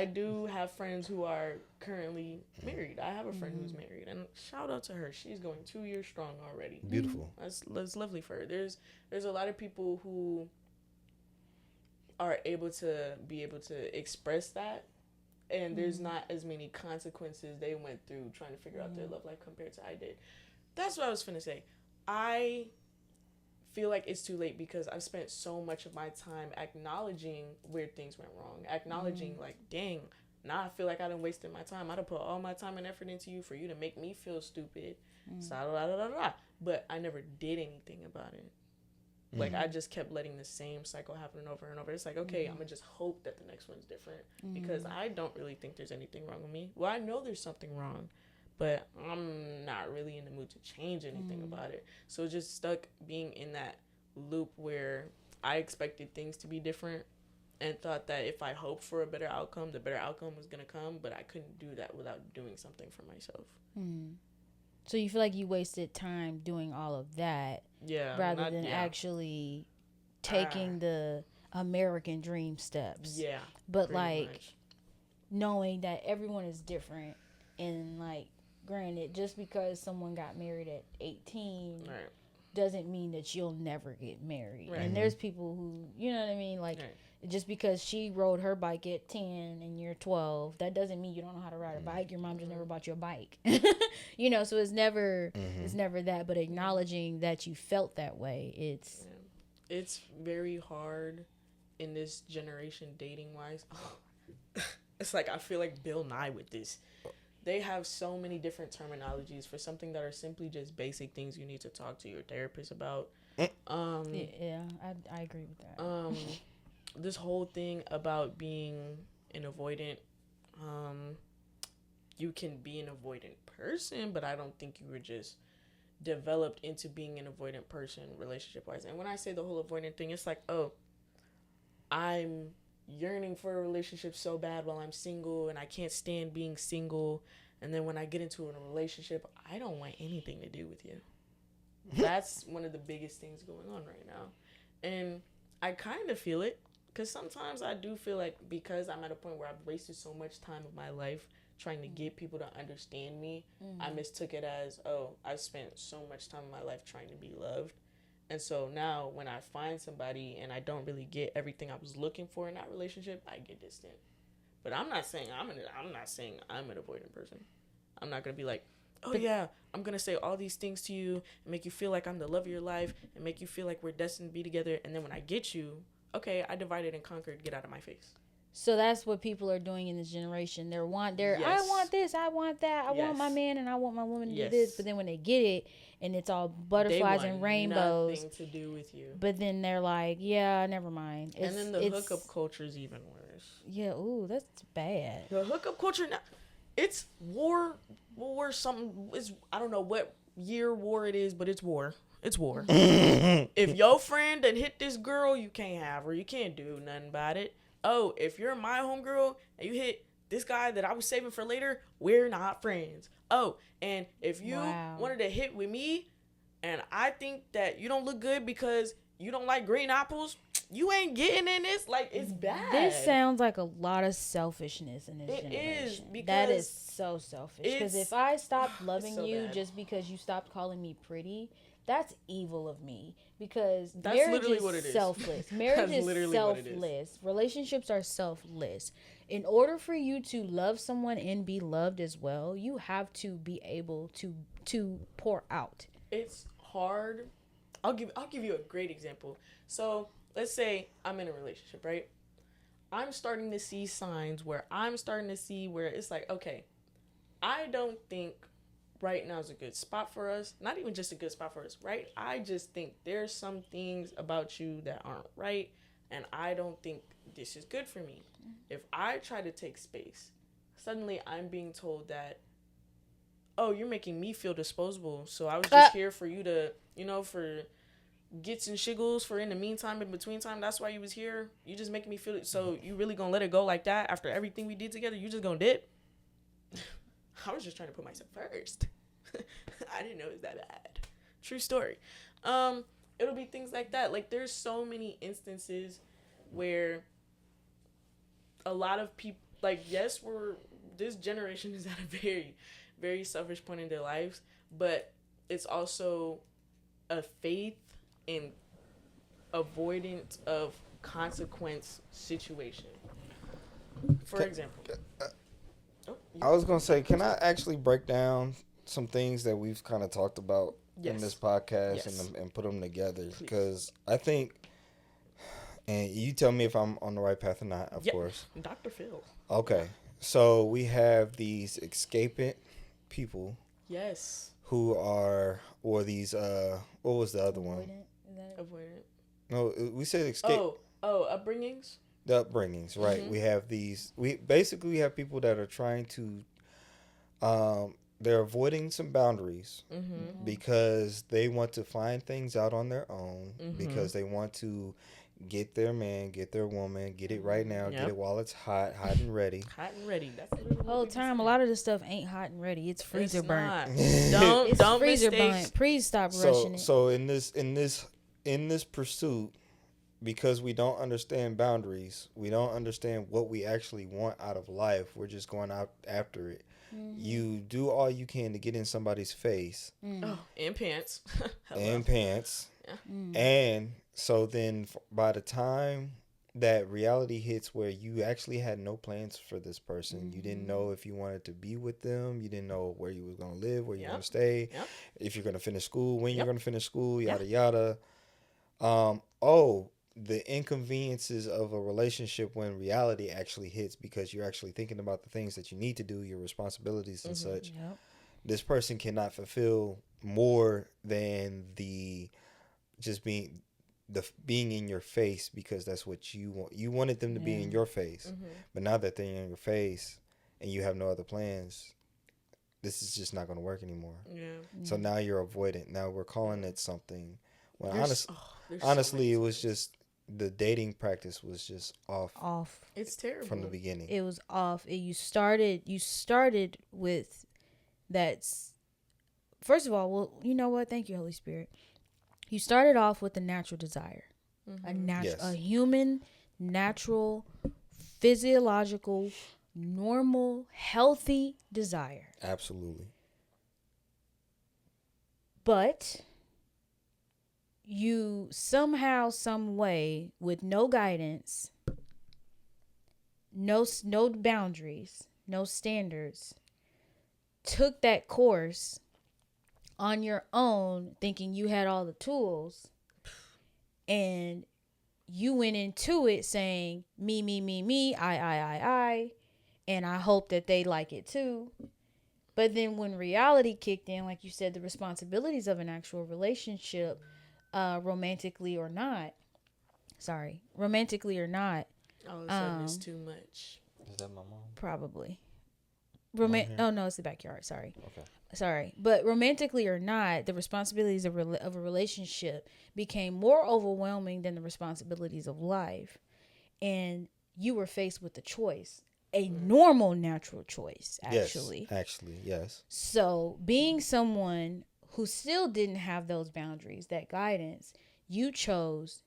do have friends who are currently married. I have a friend who's married, and shout out to her. She's going 2 years strong already. Beautiful. That's lovely for her. There's a lot of people who are able to express that, and there's not as many consequences they went through trying to figure out their love life compared to I did. That's what I was finna say. I feel like it's too late because I've spent so much of my time acknowledging where things went wrong. Acknowledging like, dang, now I feel like I done wasted my time. I done put all my time and effort into you for you to make me feel stupid. But I never did anything about it. Like, I just kept letting the same cycle happen over and over. It's like, okay, I'm going to just hope that the next one's different. Because I don't really think there's anything wrong with me. Well, I know there's something wrong, but I'm not really in the mood to change anything about it. So just stuck being in that loop where I expected things to be different and thought that if I hoped for a better outcome, the better outcome was going to come. But I couldn't do that without doing something for myself. So you feel like you wasted time doing all of that, rather than actually taking the American dream steps. Yeah. But like knowing that everyone is different, and like, granted, just because someone got married at 18 doesn't mean that you'll never get married. And there's people who, you know what I mean, like, just because she rode her bike at 10 and you're 12, that doesn't mean you don't know how to ride a bike. Your mom just never bought you a bike. You know, so it's never that. But acknowledging that you felt that way, it's very hard in this generation dating wise. It's like I feel like Bill Nye with this. They have so many different terminologies for something that are simply just basic things you need to talk to your therapist about. I agree with that. This whole thing about being an avoidant, you can be an avoidant person, but I don't think you were just developed into being an avoidant person relationship wise. And when I say the whole avoidant thing, it's like, oh, I'm yearning for a relationship so bad while I'm single and I can't stand being single, and then when I get into a relationship, I don't want anything to do with you. That's one of the biggest things going on right now. And I kind of feel it, because sometimes I do feel like, because I'm at a point where I've wasted so much time of my life trying to get people to understand me, I mistook it as, oh, I've spent so much time in my life trying to be loved. And so now when I find somebody and I don't really get everything I was looking for in that relationship, I get distant. But I'm not saying I'm an avoidant person. I'm not going to be like, oh yeah, I'm going to say all these things to you and make you feel like I'm the love of your life and make you feel like we're destined to be together. And then when I get you, okay, I divided and conquered, get out of my face. So that's what people are doing in this generation. I want this, I want that, I want my man and I want my woman to do this. But then when they get it and it's all butterflies and rainbows, nothing to do with you. But then they're like, yeah, never mind. And then the hookup culture is even worse. Yeah, ooh, that's bad. The hookup culture now, it's war. Something is, I don't know what year war it is, but it's war. It's war. If your friend that hit this girl, you can't have her. You can't do nothing about it. Oh, if you're my homegirl and you hit this guy that I was saving for later, we're not friends. Oh, and if you wanted to hit with me and I think that you don't look good because you don't like green apples, you ain't getting in this. Like, it's bad. This sounds like a lot of selfishness in this generation. It is, because that is so selfish. Because if I stopped loving you just because you stopped calling me pretty, that's evil of me, because that's marriage is selfless. Marriage is selfless. Relationships are selfless. In order for you to love someone and be loved as well, you have to be able to pour out. It's hard. I'll give you a great example. So let's say I'm in a relationship, right? I'm starting to see signs where it's like, okay, I don't think right now is a good spot for us. Not even just a good spot for us, right? I just think there's some things about you that aren't right, and I don't think this is good for me. If I try to take space, suddenly I'm being told that, oh, you're making me feel disposable, so I was just here for you to, for gets and shiggles for in the meantime, in between time, that's why you was here. You just making me feel it, so you really gonna let it go like that after everything we did together? You just gonna dip? I was just trying to put myself first. I didn't know it was that bad. True story. It'll be things like that. Like, there's so many instances where a lot of people, like, yes, this generation is at a very, very selfish point in their lives, but it's also a faith in avoidance of consequence situation. For example. I was going to say, can I actually break down some things that we've kind of talked about in this podcast and put them together? Because I think, and you tell me if I'm on the right path or not, of course. Dr. Phil. Okay. So we have these escaping people. Yes. Who are, or these, what was the other one? Avoidant. No, we said escape. Upbringings. The upbringings, right? We have these. We have people that are trying to. They're avoiding some boundaries because they want to find things out on their own because they want to get their man, get their woman, get it right now, get it while it's hot and ready. Hot and ready. That's The whole time, a lot of this stuff ain't hot and ready. It's freezer it's burnt. Don't freezer mistake. burnt. Please stop rushing it. So in this pursuit, because we don't understand boundaries, we don't understand what we actually want out of life. We're just going out after it. You do all you can to get in somebody's face. Oh, and pants. And pants. Yeah. And so then by the time that reality hits where you actually had no plans for this person, you didn't know if you wanted to be with them, you didn't know where you were going to live, where you were going to stay, if you're going to finish school, when you're going to finish school, yada, yada. The inconveniences of a relationship when reality actually hits because you're actually thinking about the things that you need to do, your responsibilities and such. Yep. This person cannot fulfill more than being in your face because that's what you want. You wanted them to be in your face, but now that they're in your face and you have no other plans, this is just not going to work anymore. Yeah. So now you're avoidant. Now we're calling it something. Well, honestly, it was just the dating practice was just off. It's terrible from the beginning. It was off. You started with that's. First of all, well, you know what? Thank you, Holy Spirit. You started off with a natural desire, a human, natural, physiological, normal, healthy desire. Absolutely. But you somehow, some way, with no guidance, no boundaries, no standards, took that course on your own, thinking you had all the tools, and you went into it saying me, I, and I hope that they like it too. But then when reality kicked in, like you said, the responsibilities of an actual relationship, romantically or not. All of a sudden it's too much. Is that my mom? Probably. Oh no, it's the backyard. Sorry. Okay. Sorry, but romantically or not, the responsibilities of a relationship became more overwhelming than the responsibilities of life, and you were faced with the choice, a normal, natural choice, actually. Yes. So, being someone who still didn't have those boundaries, that guidance, you chose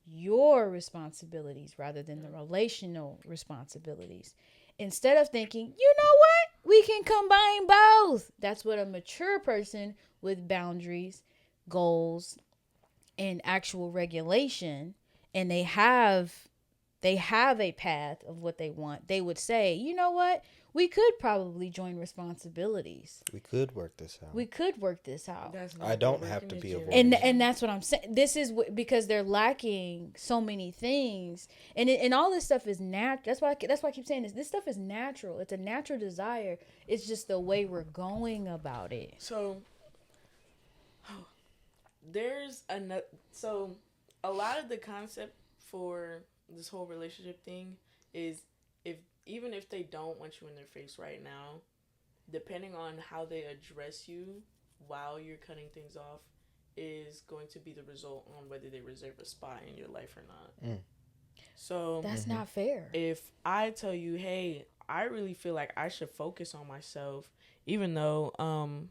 your responsibilities rather than the relational responsibilities. Instead of thinking, you know what, we can combine both. That's what a mature person with boundaries, goals, and actual regulation, and they have a path of what they want. They would say, you know what, we could probably join responsibilities. We could work this out. I don't have to be avoidant. And that's what I'm saying. This is because they're lacking so many things, and all this stuff is natural. That's why I keep saying this. This stuff is natural. It's a natural desire. It's just the way we're going about it. So there's another. So a lot of the concept for this whole relationship thing is even if they don't want you in their face right now, depending on how they address you while you're cutting things off is going to be the result on whether they reserve a spot in your life or not. So that's not fair. If I tell you, hey, I really feel like I should focus on myself, even though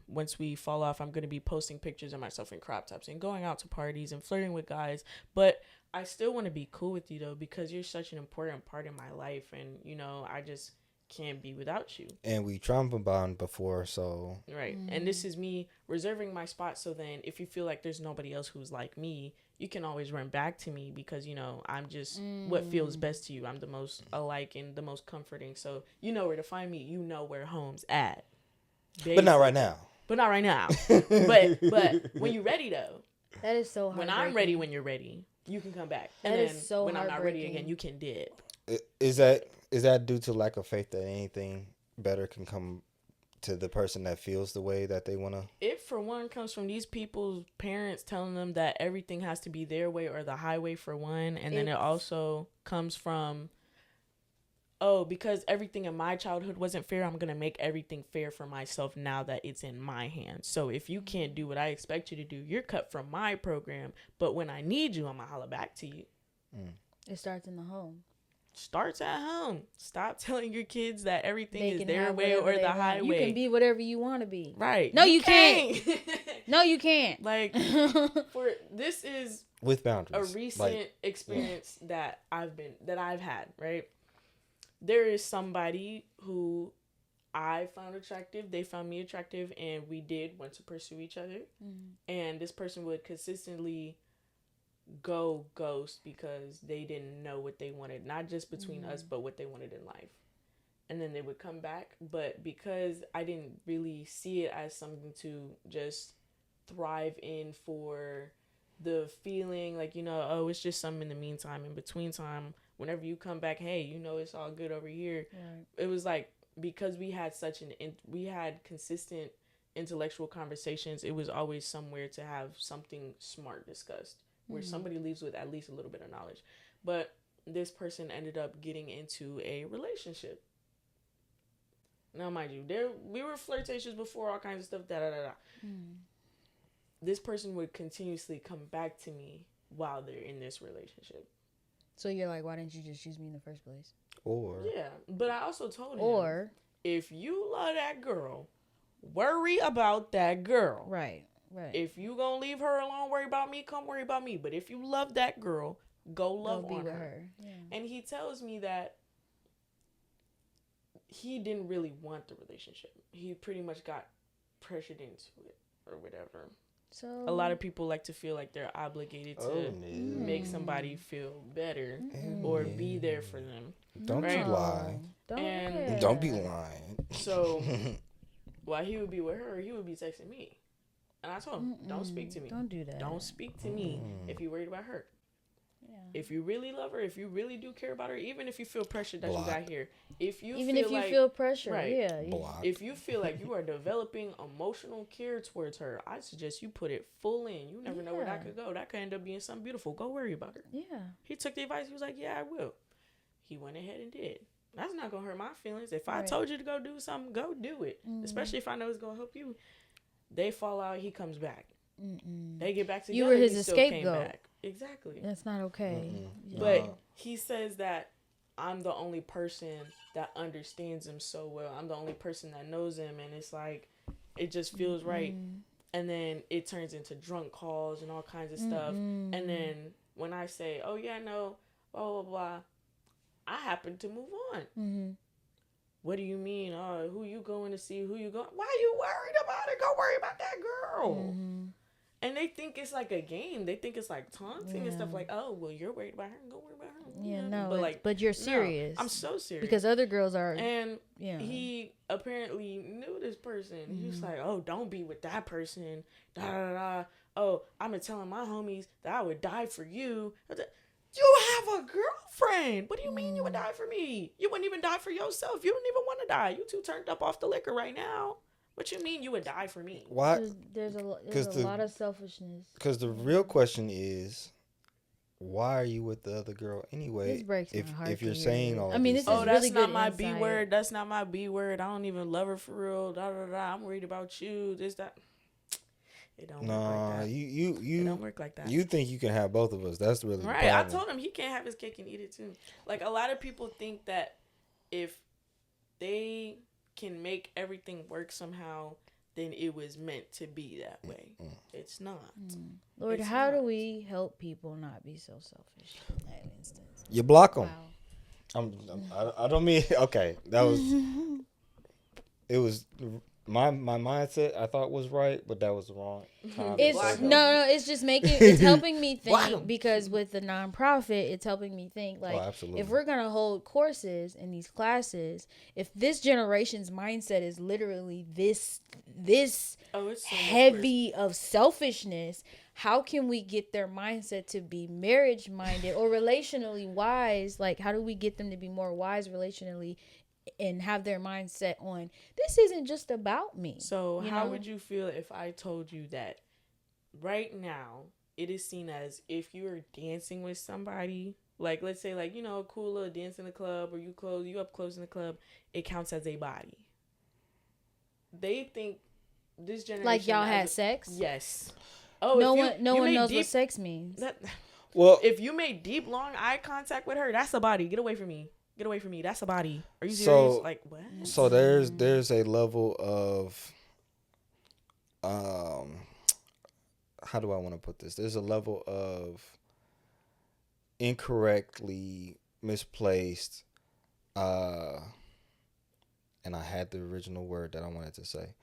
once we fall off, I'm going to be posting pictures of myself in crop tops and going out to parties and flirting with guys, but I still want to be cool with you, though, because you're such an important part in my life. And, you know, I just can't be without you. And we trauma bond before, so. Right. And this is me reserving my spot. So then if you feel like there's nobody else who's like me, you can always run back to me because, you know, I'm just what feels best to you. I'm the most alike and the most comforting. So you know where to find me. You know where home's at. Basically. But not right now. But when you're ready, though. That is so hard. When I'm ready, when you're ready. You can come back. And then when I'm not ready again, you can dip. Is that due to lack of faith that anything better can come to the person that feels the way that they want to? It, for one, comes from these people's parents telling them that everything has to be their way or the highway, for one. And then it also comes from, oh, because everything in my childhood wasn't fair, I'm going to make everything fair for myself now that it's in my hands. So if you can't do what I expect you to do, you're cut from my program. But when I need you, I'm going to holler back to you. It starts in the home. Starts at home. Stop telling your kids that everything They is can their have way whatever or they the want. highway. You can be whatever you want to be. Right. No, you can't. No, you can't. Like, this is With boundaries. a recent experience that I've had, right? There is somebody who I found attractive, they found me attractive, and we did want to pursue each other. And this person would consistently go ghost because they didn't know what they wanted, not just between us, but what they wanted in life. And then they would come back, but because I didn't really see it as something to just thrive in for the feeling, like, you know, oh, it's just something in the meantime, in between time, whenever you come back, hey, you know, it's all good over here. Right. It was like, because we had we had consistent intellectual conversations, it was always somewhere to have something smart discussed, where somebody leaves with at least a little bit of knowledge. But this person ended up getting into a relationship. Now, mind you, we were flirtatious before, all kinds of stuff, This person would continuously come back to me while they're in this relationship. So you're like, why didn't you just choose me in the first place? Yeah, but I also told him, if you love that girl, worry about that girl. Right. If you gonna leave her alone, worry about me, come worry about me. But if you love that girl, go love on her. Yeah. And he tells me that he didn't really want the relationship. He pretty much got pressured into it or whatever. So a lot of people like to feel like they're obligated to make somebody feel better or be there for them. Don't you lie. Don't be lying. So while he would be with her, he would be texting me. And I told him, don't speak to me. Don't do that. Don't speak to me if you're worried about her. Yeah. If you really love her, if you really do care about her, even if you feel pressured that you got here, if you feel pressure, right, yeah. If you feel like you are developing emotional care towards her, I suggest you put it full in. You never know where that could go. That could end up being something beautiful. Go worry about her. Yeah. He took the advice. He was like, yeah, I will. He went ahead and did. That's not going to hurt my feelings. If I told you to go do something, go do it. Especially if I know it's going to help you. They fall out. He comes back. They get back together. You were his scapegoat. Exactly. That's not okay. But he says that I'm the only person that understands him so well. I'm the only person that knows him. And it's like, it just feels right. And then it turns into drunk calls and all kinds of stuff. And then when I say, oh, yeah, no, blah, blah, blah, I happen to move on. What do you mean? Oh, who you going to see? Who you going? Why are you worried about it? Go worry about that girl. And they think it's like a game. They think it's like taunting and stuff like, oh, well, you're worried about her. Go worry about her. Yeah, no. But, but you're serious. No, I'm so serious. Because other girls are. And he apparently knew this person. He was like, oh, don't be with that person. Da, da, da. Oh, I'm telling my homies that I would die for you. You have a girlfriend. What do you mean you would die for me? You wouldn't even die for yourself. You don't even want to die. You too turned up off the liquor right now. What you mean you would die for me? Why? There's a lot of selfishness. Because the real question is, why are you with the other girl anyway? This breaks my heart. If you're saying all, I mean, this this is that's really not good my insight. B word. That's not my B word. I don't even love her for real. Da da da. I'm worried about you. This that. It don't work like that. You it don't work like that. You think you can have both of us? That's really right. The I problem. told him he can't have his cake and eat it too. Like, a lot of people think that if they can make everything work somehow, then it was meant to be that way. It's not. Lord, how do we help people not be so selfish in that instance? You block them. Wow. I don't mean okay. That was. It was. My mindset I thought was right, but that was the wrong time. It's just it's helping me think, because with the nonprofit, it's helping me think like, if we're gonna hold courses in these classes, if this generation's mindset is literally this it's so heavy of selfishness, how can we get their mindset to be marriage minded or relationally wise? Like, how do we get them to be more wise relationally and have their mindset on this isn't just about me. So you how know? would you feel if I told you that right now it is seen as if you are dancing with somebody, like let's say like, you know, a cool little dance in the club, or you up close in the club, it counts as a body. They think this generation, Like y'all had sex? Yes. Oh, No if one no you one made knows deep, what sex means. that, Well, if you made deep long eye contact with her, that's a body. Get away from me. Get away from me. That's a body. Are you serious? so Like what? so there's a level of um how do I want to put this? There's a level of incorrectly misplaced and I had the original word that I wanted to say.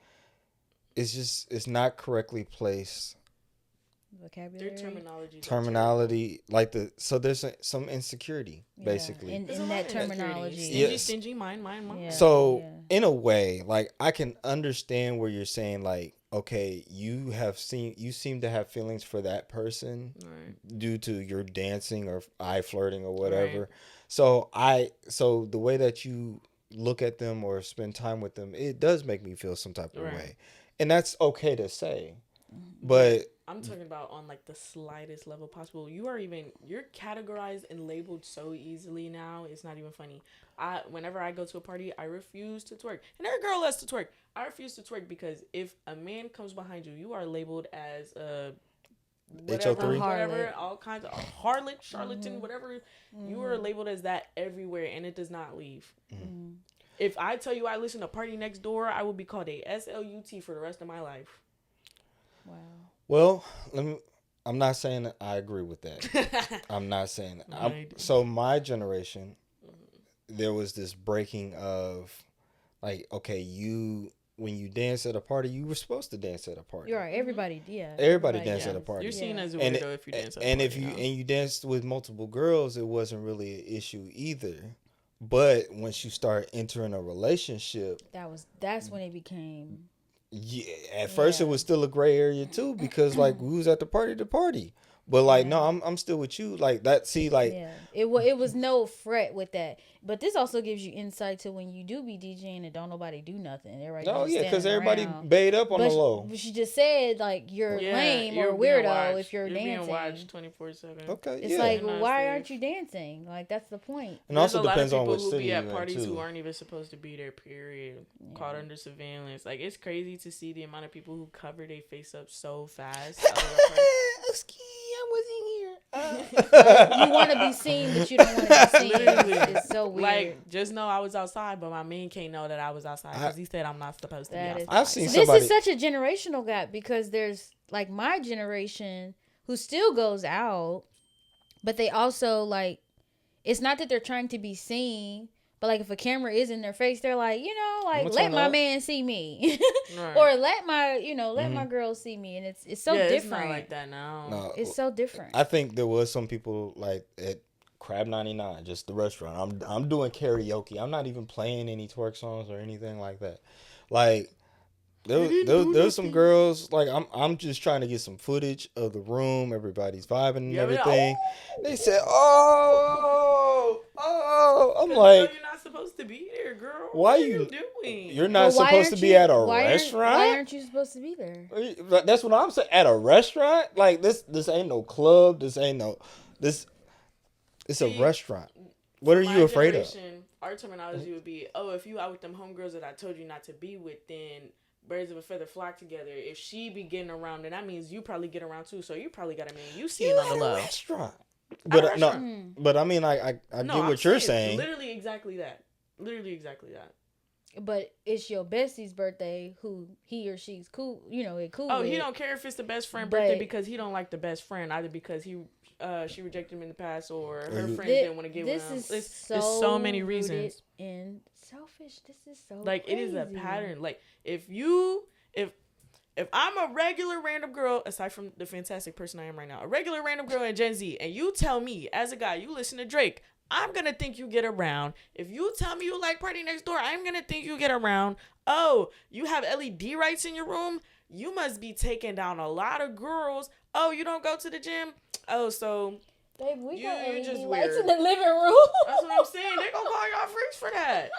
It's not correctly placed Vocabulary. Their terminology. like there's some insecurity basically. In There's a lot that of insecurity. terminology. Stingy, Yes. stingy, mine. Yeah. So in a way, like I can understand where you're saying like, okay, you seem to have feelings for that person Right. due to your dancing or eye flirting or whatever. Right. So the way that you look at them or spend time with them, it does make me feel some type of Right. way. And that's okay to say. But I'm talking about on like the slightest level possible. You're categorized and labeled so easily now. It's not even funny. Whenever I go to a party, I refuse to twerk. And every girl loves to twerk. I refuse to twerk because if a man comes behind you, you are labeled as a whatever, HO3? whatever, all kinds of harlot, charlatan, whatever. You are labeled as that everywhere, and it does not leave. If I tell you I listen to Party Next Door, I will be called a SLUT for the rest of my life. Wow. well, I'm not saying that I agree with that. I'm not saying that. Right. So my generation, there was this breaking of like, okay, when you dance at a party, you were supposed to dance at a party. You're right. Everybody, yeah. Everybody danced at a party. You're seen as a And weirdo if you dance at a and party. if you danced with multiple girls, it wasn't really an issue either. But once you start entering a relationship, that's when it became. yeah, at first it Yeah. was still a gray area too because like we was at the party. But like no, I'm still with you like that. See like Yeah, it was no fret with that. But this also gives you insight to when you do be DJing and don't nobody do nothing. Everybody oh just yeah, because standing everybody around. bayed up on But the low. But she just said like you're lame or you're being weirdo watched. if you're being dancing. watched 24/7. Okay, It's yeah. like, You're not why safe. aren't you dancing? Like that's the point. And There's also a lot depends of on people which who city be you at in parties too. who aren't even supposed to be there. Period. Caught under surveillance. Like it's crazy to see the amount of people who cover their face up so fast. I wasn't here. You want to be seen, but you don't want to be seen. Literally. It's so weird. Like, just know I was outside, but my man can't know that I was outside because he said I'm not supposed to be That is- outside. I've seen So somebody. this is such a generational gap because there's like my generation who still goes out, but they also like, it's not that they're trying to be seen, but like if a camera is in their face, they're like, like I'ma let turn my up. man see me, Right. or let my girl see me, and it's so yeah, different. It's not like that now. No, It's so different. I think there was some people like at Crab 99, just the restaurant. I'm doing karaoke. I'm not even playing any twerk songs or anything like that. Like there's some girls like I'm just trying to get some footage of the room, everybody's vibing and Yeah, but- everything. They said, "Oh, I'm like, you're not supposed to be there, girl. Why What are you- you doing? you're not But why supposed to aren't be you- at a why restaurant." aren't you supposed to be there? That's what I'm saying. At a restaurant, like this ain't no club. This. It's a See, restaurant. What are My you afraid of? generation, our terminology would be, if you out with them homegirls that I told you not to be with, then birds of a feather flock together. If she be getting around, then that means you probably get around too. So you probably got a man you see it on the At a low. restaurant. At a But restaurant. but I mean, I get I'm what you're saying. Literally exactly that. Literally exactly that. But it's your bestie's birthday, who he or she's cool, it cool. Oh, with. he don't care if it's the best friend But- birthday because he don't like the best friend, either because she rejected him in the past or her you- friends didn't want to get with him. This is It's so many reasons. And selfish. This is so Like crazy. it is a pattern. Like if I'm a regular random girl, aside from the fantastic person I am right now, a regular random girl in Gen Z, and you tell me as a guy you listen to Drake, I'm gonna think you get around. If you tell me you like Party Next Door, I'm gonna think you get around. Oh, you have LED lights in your room? You must be taking down a lot of girls. Oh, you don't go to the gym? Oh, so Babe, we You got LED just lights weird. in the living room. that's what I'm saying. They gonna call y'all freaks for that.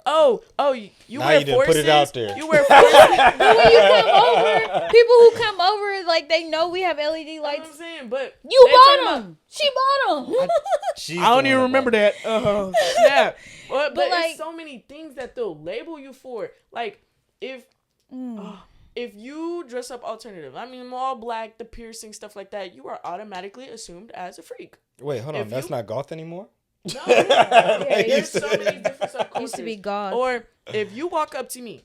You Now wear you done forces. put it out there. You wear forces. But when you come over, people who come over, like, they know we have LED That's what lights. I'm saying, but You they talking bought them. She bought them. She's I don't the even one remember bought that. Snap. But like- it's so many things that they'll label you for. Like, if you dress up alternative, I mean, all black, the piercing, stuff like that, you are automatically assumed as a freak. it. Wait, hold on. If That's you- not goth anymore? No. Yeah, There's so many different subcultures. Used to be goth. Or if you walk up to me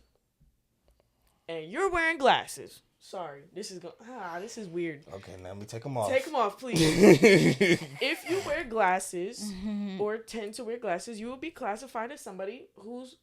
and you're wearing glasses. Sorry, this is weird. Okay, now let me take them off. Take them off, please. If you wear glasses or tend to wear glasses, you will be classified as somebody who's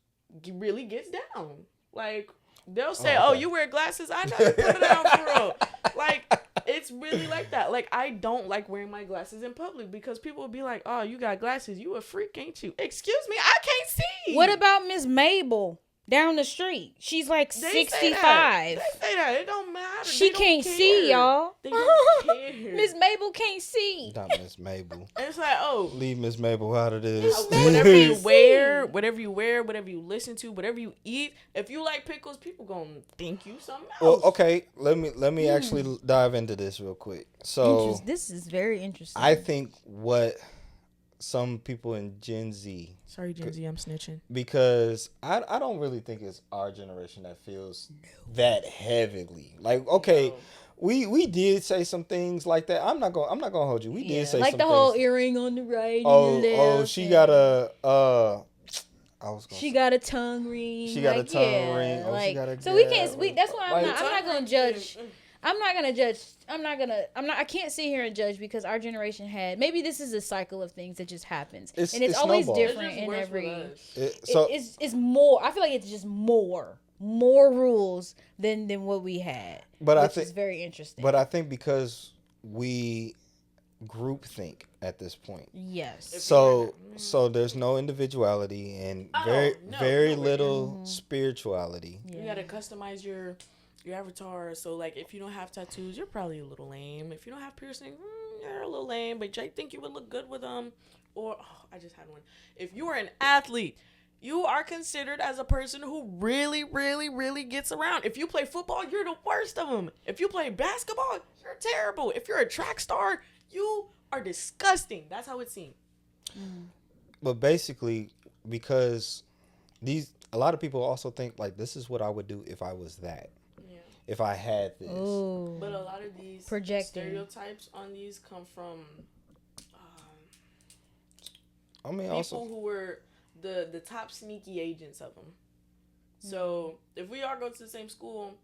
really gets down. Like, they'll say, okay. you wear glasses? I know you put it out for real. Like, it's really like that. Like, I don't like wearing my glasses in public because people will be like, oh, you got glasses. You a freak, ain't you? Excuse me, I can't see. What about Miss Mabel down the street? She's like They say 65. that. They say that. It don't matter. She They don't can't care. see, y'all. They don't care. Miss Mabel can't see. Not Miss Mabel. And it's like, Leave Miss Mabel out of this. whatever you wear, whatever you listen to, whatever you eat. If you like pickles, people gonna think you something else. Well, okay. Let me actually dive into this real quick. So This is very interesting. I think what some people in Gen Z, Sorry, Gen Z, I'm snitching. because I don't really think it's our generation that feels that heavily. Like, okay, No. we did say some things like that. I'm not gonna hold you. We did say like some the whole things. earring on the right. and the left, She and got a I was gonna She say- got a tongue ring. She got a tongue yeah, ring. Oh, she like, got a so we gap. can't. That's why Like- I'm not gonna judge. I'm not gonna judge. I can't sit here and judge because our generation had. Maybe this is a cycle of things that just happens, and it's always snowballed. different in every. So It's more. I feel like it's just more rules than what we had. But I which think is very interesting. But I think because we group think at this point. yes. So there's no individuality and very little spirituality. You gotta customize your avatar. So like, if you don't have tattoos, you're probably a little lame. If you don't have piercing, you're a little lame. But I think you would look good with them. Or I just had one. If you are an athlete, you are considered as a person who really, really, really gets around. If you play football, you're the worst of them. If you play basketball, you're terrible. If you're a track star, you are disgusting. That's how it seems. But basically, because a lot of people also think like this is what I would do if I was that. Yeah. If I had this. Ooh. But a lot of these Projecting. stereotypes on these come from I mean, people also who were the top sneaky agents of them. So if we all go to the same school,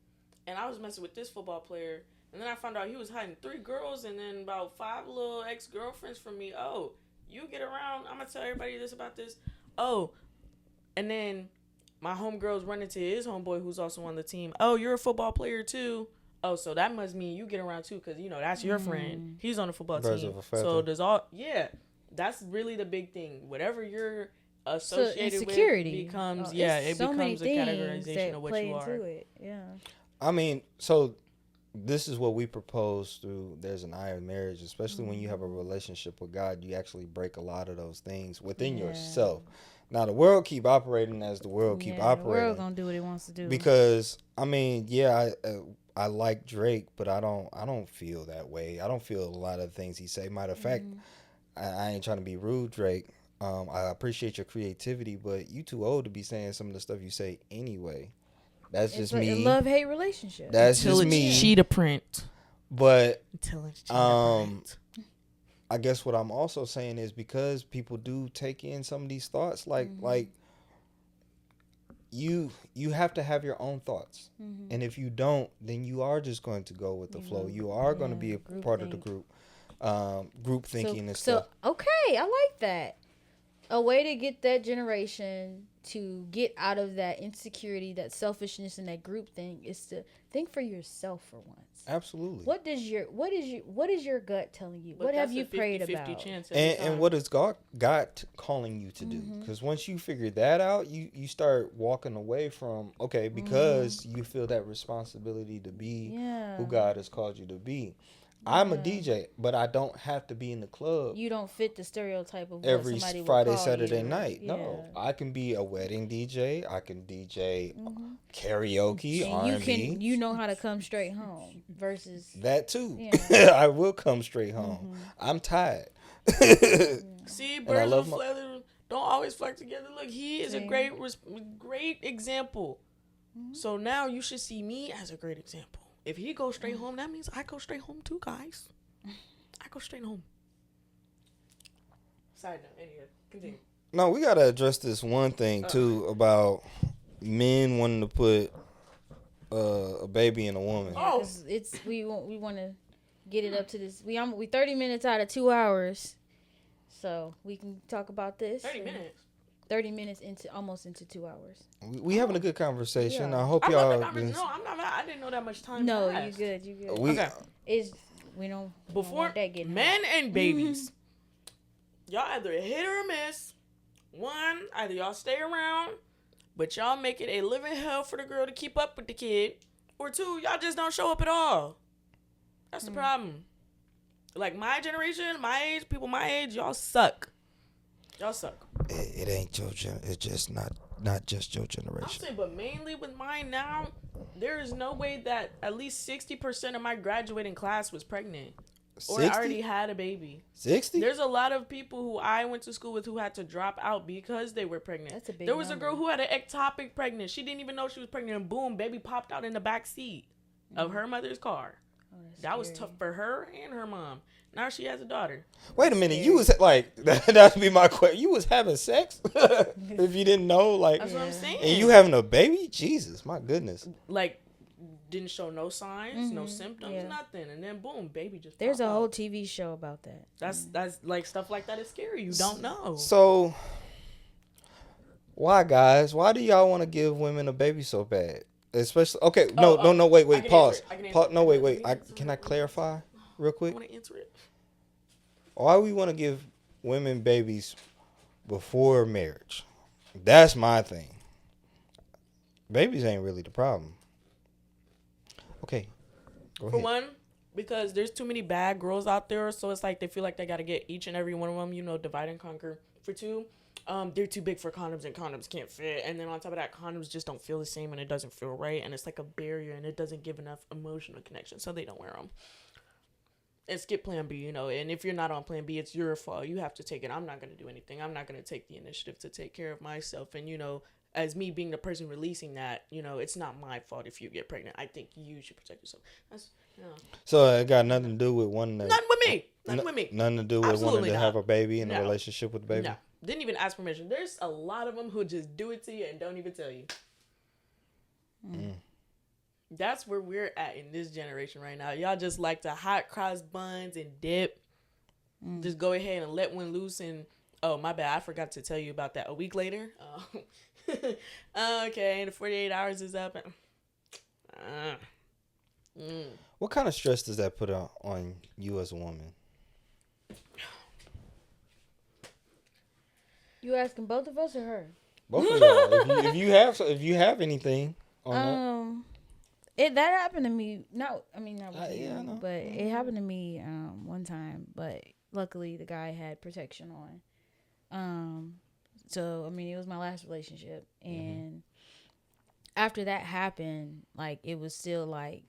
and I was messing with this football player, and then I found out he was hiding 3 girls and then about 5 little ex-girlfriends from me. Oh, you get around, I'm gonna tell everybody this about this. Oh, and then my homegirl's running to his homeboy who's also on the team. Oh, you're a football player too. Oh, so that must mean you get around too, because that's your friend. He's on the football Birds team. of a feather. So that's really the big thing. Whatever you're associated insecurity with becomes it's it so many becomes a things categorization that of what play you are. into it. Yeah. I mean, so this is what we propose through There's an Iron Marriage, especially when you have a relationship with God, you actually break a lot of those things within yourself. Now the world keep operating as the world keep operating. The world gonna do what it wants to do. Because I mean, I like Drake, but I don't feel that way. I don't feel a lot of the things he say. Matter of fact, I ain't trying to be rude, Drake. I appreciate your creativity, but you too old to be saying some of the stuff you say anyway. That's just like me. a love-hate relationship. That's Until just it's me. cheetah print. But Until it's cheetah print. I guess what I'm also saying is because people do take in some of these thoughts, like you have to have your own thoughts, and if you don't, then you are just going to go with the flow. You are going to be a part of the group, group thinking and stuff. So okay, I like that. A way to get that generation to get out of that insecurity, that selfishness, and that group thing is to think for yourself for once. Absolutely. What is your gut telling you? But what have that's you a 50-50 prayed about? chance every time. And what is God calling you to do? Because once you figure that out, you start walking away from because you feel that responsibility to be who God has called you to be. I'm a DJ, but I don't have to be in the club You don't fit the stereotype of what every somebody would Friday, call Saturday you. night. Yeah. No, I can be a wedding DJ. I can DJ Mhm. karaoke, And R&B. you know how to come straight home versus That too. yeah. I will come straight home. I'm tired. See, And I birds love of my. feather don't always flock together. Look, he is a See? great example. So now you should see me as a great example. If he goes straight home, that means I go straight home too, guys. I go straight home. Side note, anyway, continue. No, we gotta address this one thing too about men wanting to put a baby in a woman. Yeah, 'cause it's we want to get it up to this. We 30 minutes out of 2 hours, so we can talk about this. 30 minutes. 30 minutes into 2 hours. We having a good conversation. Yeah. I hope I y'all. love the conversation. No, I'm not. I didn't know that much time. No, you passed. good. You good. We Okay. It's we don't Before want that getting men hot. and babies, y'all either hit or miss. One, either y'all stay around, but y'all make it a living hell for the girl to keep up with the kid, or two, y'all just don't show up at all. That's the problem. Like my generation, my age, people my age, y'all suck. Y'all suck. It ain't your it's just not just your I'm generation. saying, but mainly with mine now, there is no way that at least 60% of my graduating class was pregnant or 60? already had a baby. 60? There's a lot of people who I went to school with who had to drop out because they were pregnant. That's a big There was number. a girl who had an ectopic pregnant. She didn't even know she was pregnant, and boom, baby popped out in the back seat of her mother's car. Oh, that's That was scary. tough for her and her mom. Now she has a daughter. Wait a minute, you was like that'd be my question. You was having sex if you didn't know, like, That's what I'm saying. and you having a baby? Jesus, my goodness. like didn't show no signs, no symptoms, Yeah. nothing, and then boom, baby just. There's a popped whole out. TV show about that. That's like stuff like that is scary. You don't know. So, why, guys? Why do y'all want to give women a baby so bad? Especially, okay, no, wait, I can pause. answer it. I can answer Pause. it. No, wait. Let me answer Can it. I clarify real I quick? want to answer it. Why we want to give women babies before marriage? That's my thing. Babies ain't really the problem. Okay, go For ahead. one, because there's too many bad girls out there, so it's like they feel like they got to get each and every one of them, divide and conquer. For two, they're too big for condoms and condoms can't fit. And then on top of that, condoms just don't feel the same and it doesn't feel right. And it's like a barrier and it doesn't give enough emotional connection, so they don't wear them. And skip plan B, and if you're not on plan B, it's your fault. You have to take it. I'm not going to do anything. I'm not going to take the initiative to take care of myself. And, as me being the person releasing that, it's not my fault if you get pregnant. I think you should protect yourself. That's, So it got nothing to do with wanting to. nothing with me. Nothing with me. Nothing to do with Absolutely wanting to not. have a baby and a No. relationship with the baby. No. Didn't even ask permission. There's a lot of them who just do it to you and don't even tell you. That's where we're at in this generation right now. Y'all just like to hot cross buns and dip. Just go ahead and let one loose and, oh, my bad. I forgot to tell you about that a week later. Okay, and the 48 hours is up. What kind of stress does that put on you as a woman? You asking both of us or her? Both of y'all. If you have anything on that. That happened to me. Not with you, yeah, I know. but it happened to me one time. But luckily, the guy had protection on. So it was my last relationship, and after that happened, like it was still like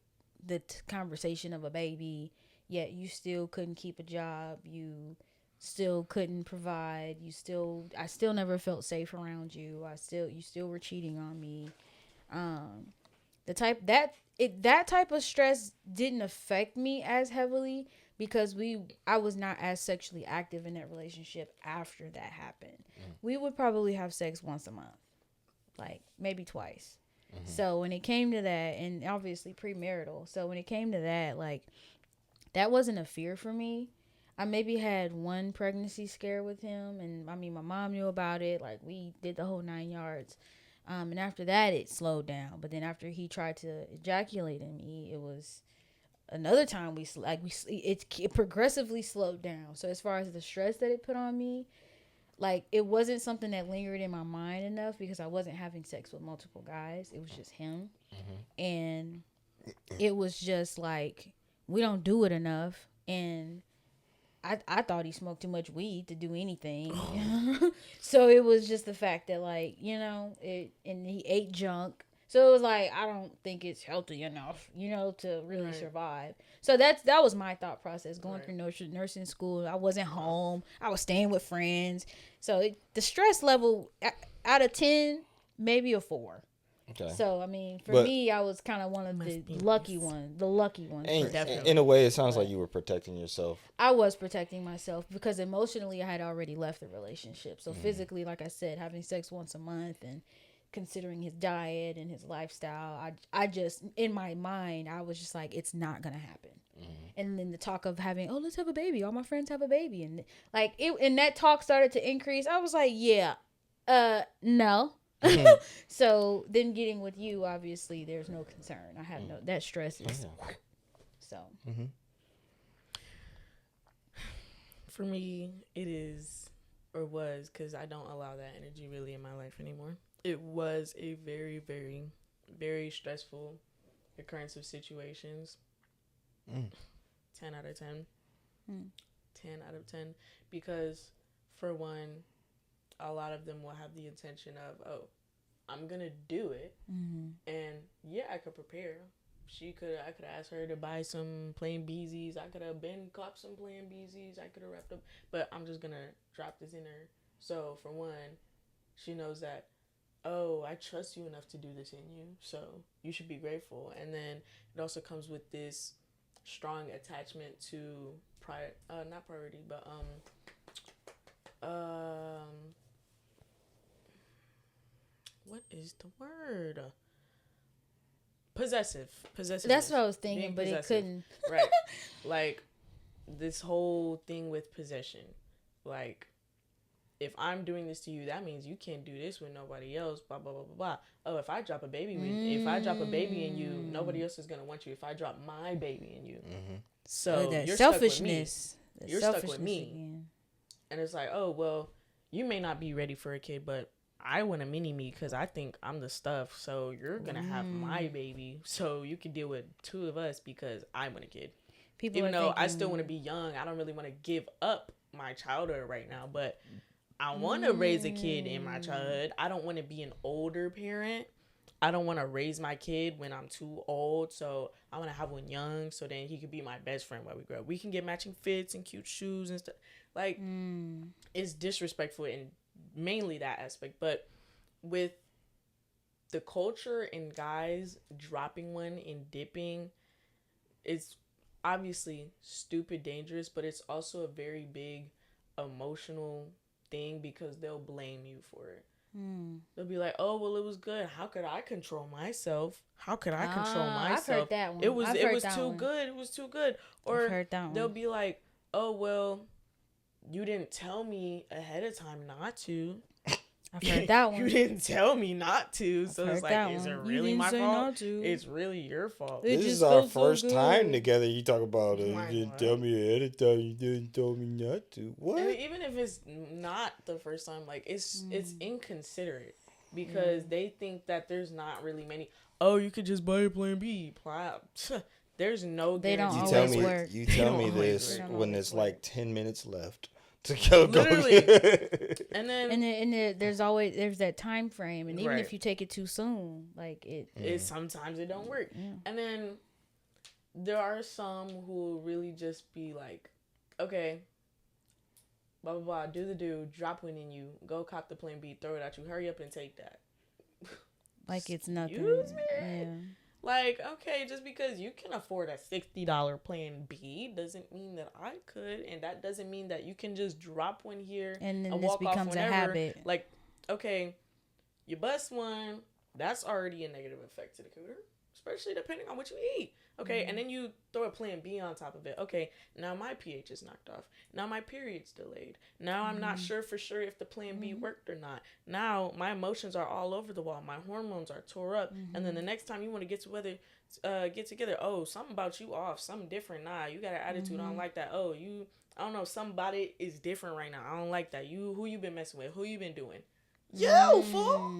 the conversation of a baby. Yet you still couldn't keep a job. You still couldn't provide. I still never felt safe around you. You still were cheating on me. That type of stress didn't affect me as heavily because I was not as sexually active in that relationship after that happened. We would probably have sex once a month, like maybe twice. So when it came to that, and obviously premarital, so when it came to that, like that wasn't a fear for me. I maybe had one pregnancy scare with him, and my mom knew about it. Like we did the whole 9 yards. And after that, it slowed down. But then after he tried to ejaculate in me, it was another time it progressively slowed down. So as far as the stress that it put on me, like it wasn't something that lingered in my mind enough because I wasn't having sex with multiple guys. It was just him. And it was just like we don't do it enough. And I thought he smoked too much weed to do anything. So it was just the fact that, like, and he ate junk. So it was like, I don't think it's healthy enough, to really survive. So that was my thought process going through nursing school. I wasn't home. I was staying with friends. So the stress level out of 10, maybe a 4. Okay. So, I mean, for me, I was kind of one of the lucky ones. In a way, it sounds like you were protecting yourself. I was protecting myself because emotionally I had already left the relationship. So physically, like I said, having sex once a month and considering his diet and his lifestyle, I just, in my mind, I was just like, it's not going to happen. And then the talk of having, let's have a baby. All my friends have a baby. And like, and that talk started to increase. I was like, no. So then getting with you, obviously there's no concern. I have that stress is so. For me, it is or was, because I don't allow that energy really in my life anymore. It was a very, very, very stressful occurrence of situations. 10 out of 10. 10 out of 10. Because for one, a lot of them will have the intention of, I'm gonna do it, and I could prepare. I could ask her to buy some plain beezies. I could have been caught some plain beezies. I could have wrapped up, but I'm just gonna drop this in her. So for one, she knows that, I trust you enough to do this in you, so you should be grateful. And then it also comes with this strong attachment to not priority, but what is the word? Possessive. That's what I was thinking, but it couldn't. Right. Like, this whole thing with possession. Like, if I'm doing this to you, that means you can't do this with nobody else, blah, blah, blah, blah, blah. Oh, if I drop a baby in you, nobody else is going to want you if I drop my baby in you. So that you're selfishness. Stuck with me. You're stuck with me. Again. And it's like, you may not be ready for a kid, but I want a mini-me because I think I'm the stuff. So you're going to have my baby. So you can deal with 2 of us because I want a kid. Even though I still want to be young, I don't really want to give up my childhood right now. But I want to raise a kid in my childhood. I don't want to be an older parent. I don't want to raise my kid when I'm too old. So I want to have one young so then he could be my best friend while we grow up. We can get matching fits and cute shoes and stuff. Like, it's disrespectful in mainly that aspect. But with the culture and guys dropping one and dipping, it's obviously stupid dangerous, but it's also a very big emotional thing because they'll blame you for it. They'll be like, it was good. How could I control myself? How could I control myself? I've heard that one. It was too good. It was too good. Or I've heard that one. They'll be like, you didn't tell me ahead of time not to. I've heard that one. You didn't tell me not to. So it's like, is it really my fault? It's really your fault. This is our first time together. You talk about it. You didn't tell me ahead of time. You didn't tell me not to. What? And even if it's not the first time, like, it's inconsiderate because they think that there's not really many. You could just buy a plan B. There's no guarantee. They don't always work. You tell me this when there's like 10 minutes left. To go literally. And then there's that time frame, and even if you take it too soon, like it sometimes it don't work. And then there are some who will really just be like, okay, blah blah blah, do drop one in you, go cop the plan B, throw it at you, hurry up and take that. Like it's nothing. Excuse me? Yeah. Like, okay, just because you can afford a $60 plan B doesn't mean that I could, and that doesn't mean that you can just drop one here and then this walk becomes off whenever. A habit. Like, okay, you bust one, that's already a negative effect to the cooter, especially depending on what you eat. Okay, and then you throw a plan B on top of it. Okay, now my pH is knocked off. Now my period's delayed. Now I'm not sure for sure if the plan B worked or not. Now my emotions are all over the wall. My hormones are tore up. And then the next time you want to get together, something about you off, something different. Nah, you got an attitude. I don't like that. I don't know, somebody is different right now. I don't like that. Who you been messing with? Who you been doing? Yo, fool.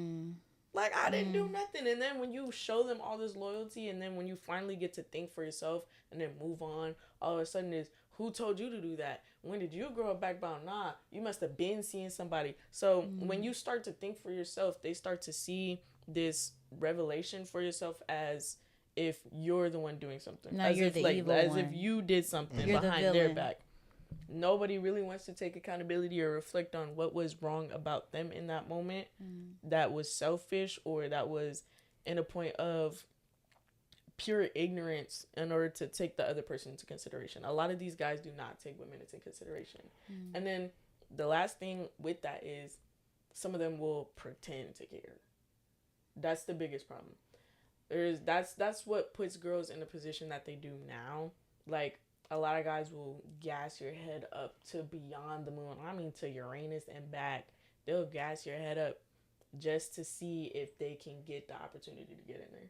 Like, I didn't do nothing. And then when you show them all this loyalty, and then when you finally get to think for yourself and then move on, all of a sudden is, who told you to do that? When did you grow a backbone? Nah, you must have been seeing somebody. So when you start to think for yourself, they start to see this revelation for yourself as if you're the one doing something. No, as you're if the like evil as one. if you did something You're the behind their villain. back. Nobody really wants to take accountability or reflect on what was wrong about them in that moment that was selfish or that was in a point of pure ignorance in order to take the other person into consideration. A lot of these guys do not take women into consideration. And then the last thing with that is some of them will pretend to care. That's the biggest problem. That's what puts girls in the position that they do now. Like, a lot of guys will gas your head up to beyond the moon. I mean, to Uranus and back. They'll gas your head up just to see if they can get the opportunity to get in there.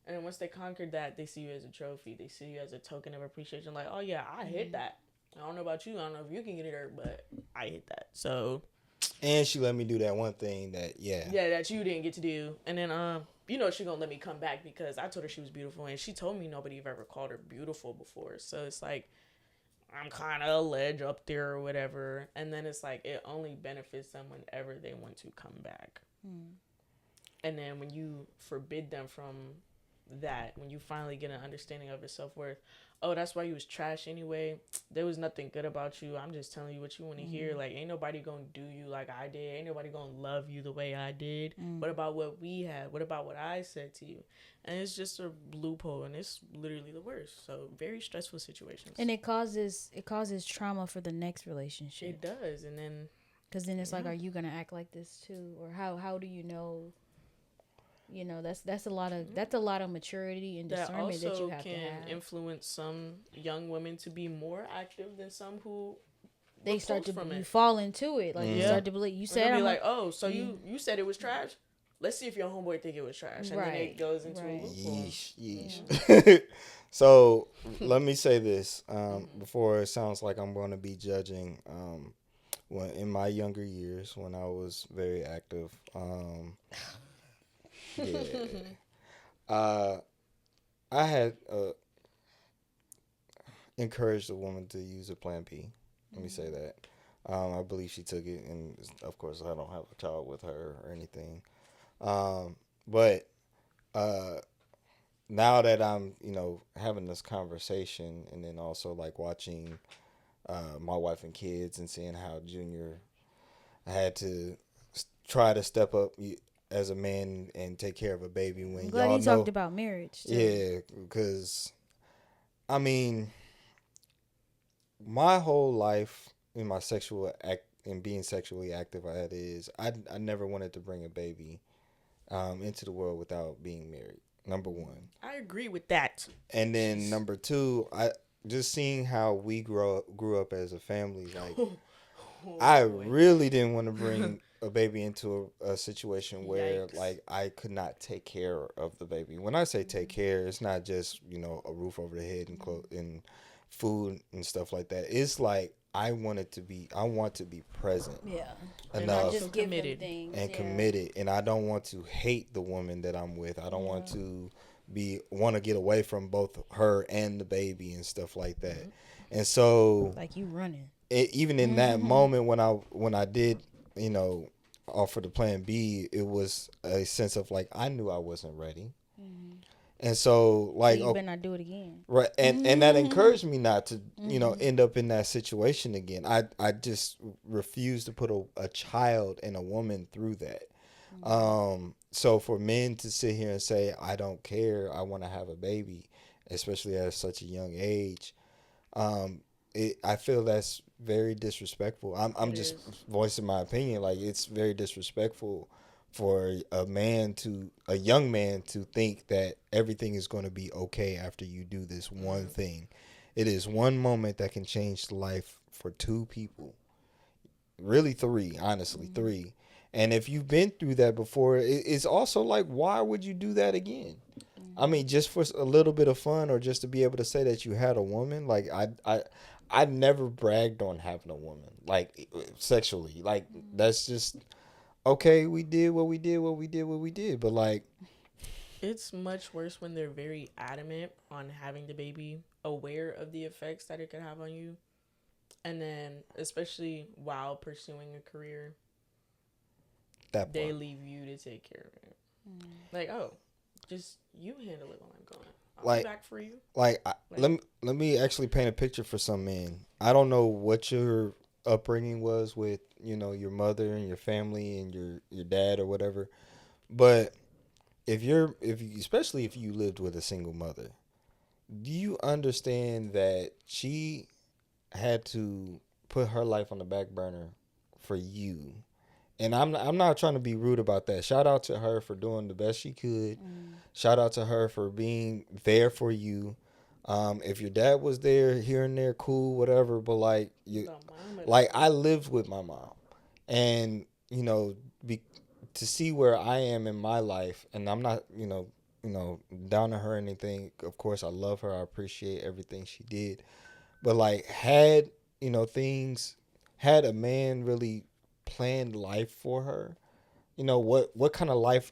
And then once they conquered that, they see you as a trophy. They see you as a token of appreciation. Like, oh yeah, I hit that. I don't know about you. I don't know if you can get it there, but I hit that. So. And she let me do that one thing that, yeah, that you didn't get to do. And then, she gonna let me come back because I told her she was beautiful, and she told me nobody ever called her beautiful before. So it's like, I'm kind of a ledge up there or whatever. And then it's like, it only benefits them whenever they want to come back. And then when you forbid them from that, when you finally get an understanding of your self-worth, oh, that's why you was trash anyway, there was nothing good about you, I'm just telling you what you want to hear. Like, ain't nobody gonna do you like I did, ain't nobody gonna love you the way I did. What about what we had? What about what I said to you? And it's just a loophole, and it's literally the worst. So very stressful situations, And it causes trauma for the next relationship. it does. And then Because then it's like, are you gonna act like this too, or how do you know? That's a lot of maturity and that discernment that also you have to can have. influence some young women to be more active than some who They start to from you it. fall into it, like you Yeah. start to believe. You They're said be I'm like, oh, so you said it was Mm-hmm. trash. Let's see if your homeboy think it was trash, and then Right, it goes into a right. loophole. yeesh. So let me say this before it sounds like I'm going to be judging. When in my younger years, when I was very active, yeah, I had encouraged a woman to use a Plan B. Let me say that. I believe she took it, and of course, I don't have a child with her or anything. But now that I'm, having this conversation, and then also like watching my wife and kids, and seeing how Junior had to try to step up as a man and take care of a baby when I'm glad y'all he know. talked about marriage too. Yeah, because I mean, my whole life in my sexual act and being sexually active, I never wanted to bring a baby into the world without being married. Number one. I agree with that. And then number two, I just seeing how we grew up as a family. Like, I really didn't want to bring a baby into a situation where Yikes. like I could not take care of the baby. When I say take care, it's not just a roof over the head and and food and stuff like that. It's like I want to be present. Yeah. And Enough. also Just give them committed. things. And yeah. committed, and I don't want to hate the woman that I'm with. I don't want to want to get away from both her and the baby and stuff like that. And so, Like you running. even in that moment when I did, offer the Plan B, it was a sense of like I knew I wasn't ready, and so like So you better not do it again. right, and that encouraged me not to end up in that situation again. I just refused to put a child and a woman through that. So for men to sit here and say I don't care, I want to have a baby, especially at such a young age, I feel that's very disrespectful. I'm just voicing my opinion. Like, it's very disrespectful for a young man to think that everything is going to be okay after you do this one thing. It is one moment that can change the life for two people. Really three, honestly, three. And if you've been through that before, it's also like, why would you do that again? I mean, just for a little bit of fun, or just to be able to say that you had a woman. Like, I never bragged on having a woman, like, sexually. Like, that's just okay, we did what we did, what we did, but like, It's much worse when they're very adamant on having the baby, aware of the effects that it could have on you, and then especially while pursuing a career, that they part. leave you to take care of it. Like, oh, just you handle it while I'm gone. I'll be Like, back for you. let Like, me actually paint a picture for some men. I don't know what your upbringing was with, you know, your mother and your family and your dad or whatever, but if you, especially if you lived with a single mother, do you understand that she had to put her life on the back burner for you? And I'm not trying to be rude about that. Shout out to her for doing the best she could. Shout out to her for being there for you. If your dad was there here and there, cool, whatever. But like you, the mama like though. I lived with my mom, and you know, be, to see where I am in my life, and I'm not, down to her or anything. Of course, I love her. I appreciate everything she did. But like, had things, had a man really planned life for her, what kind of life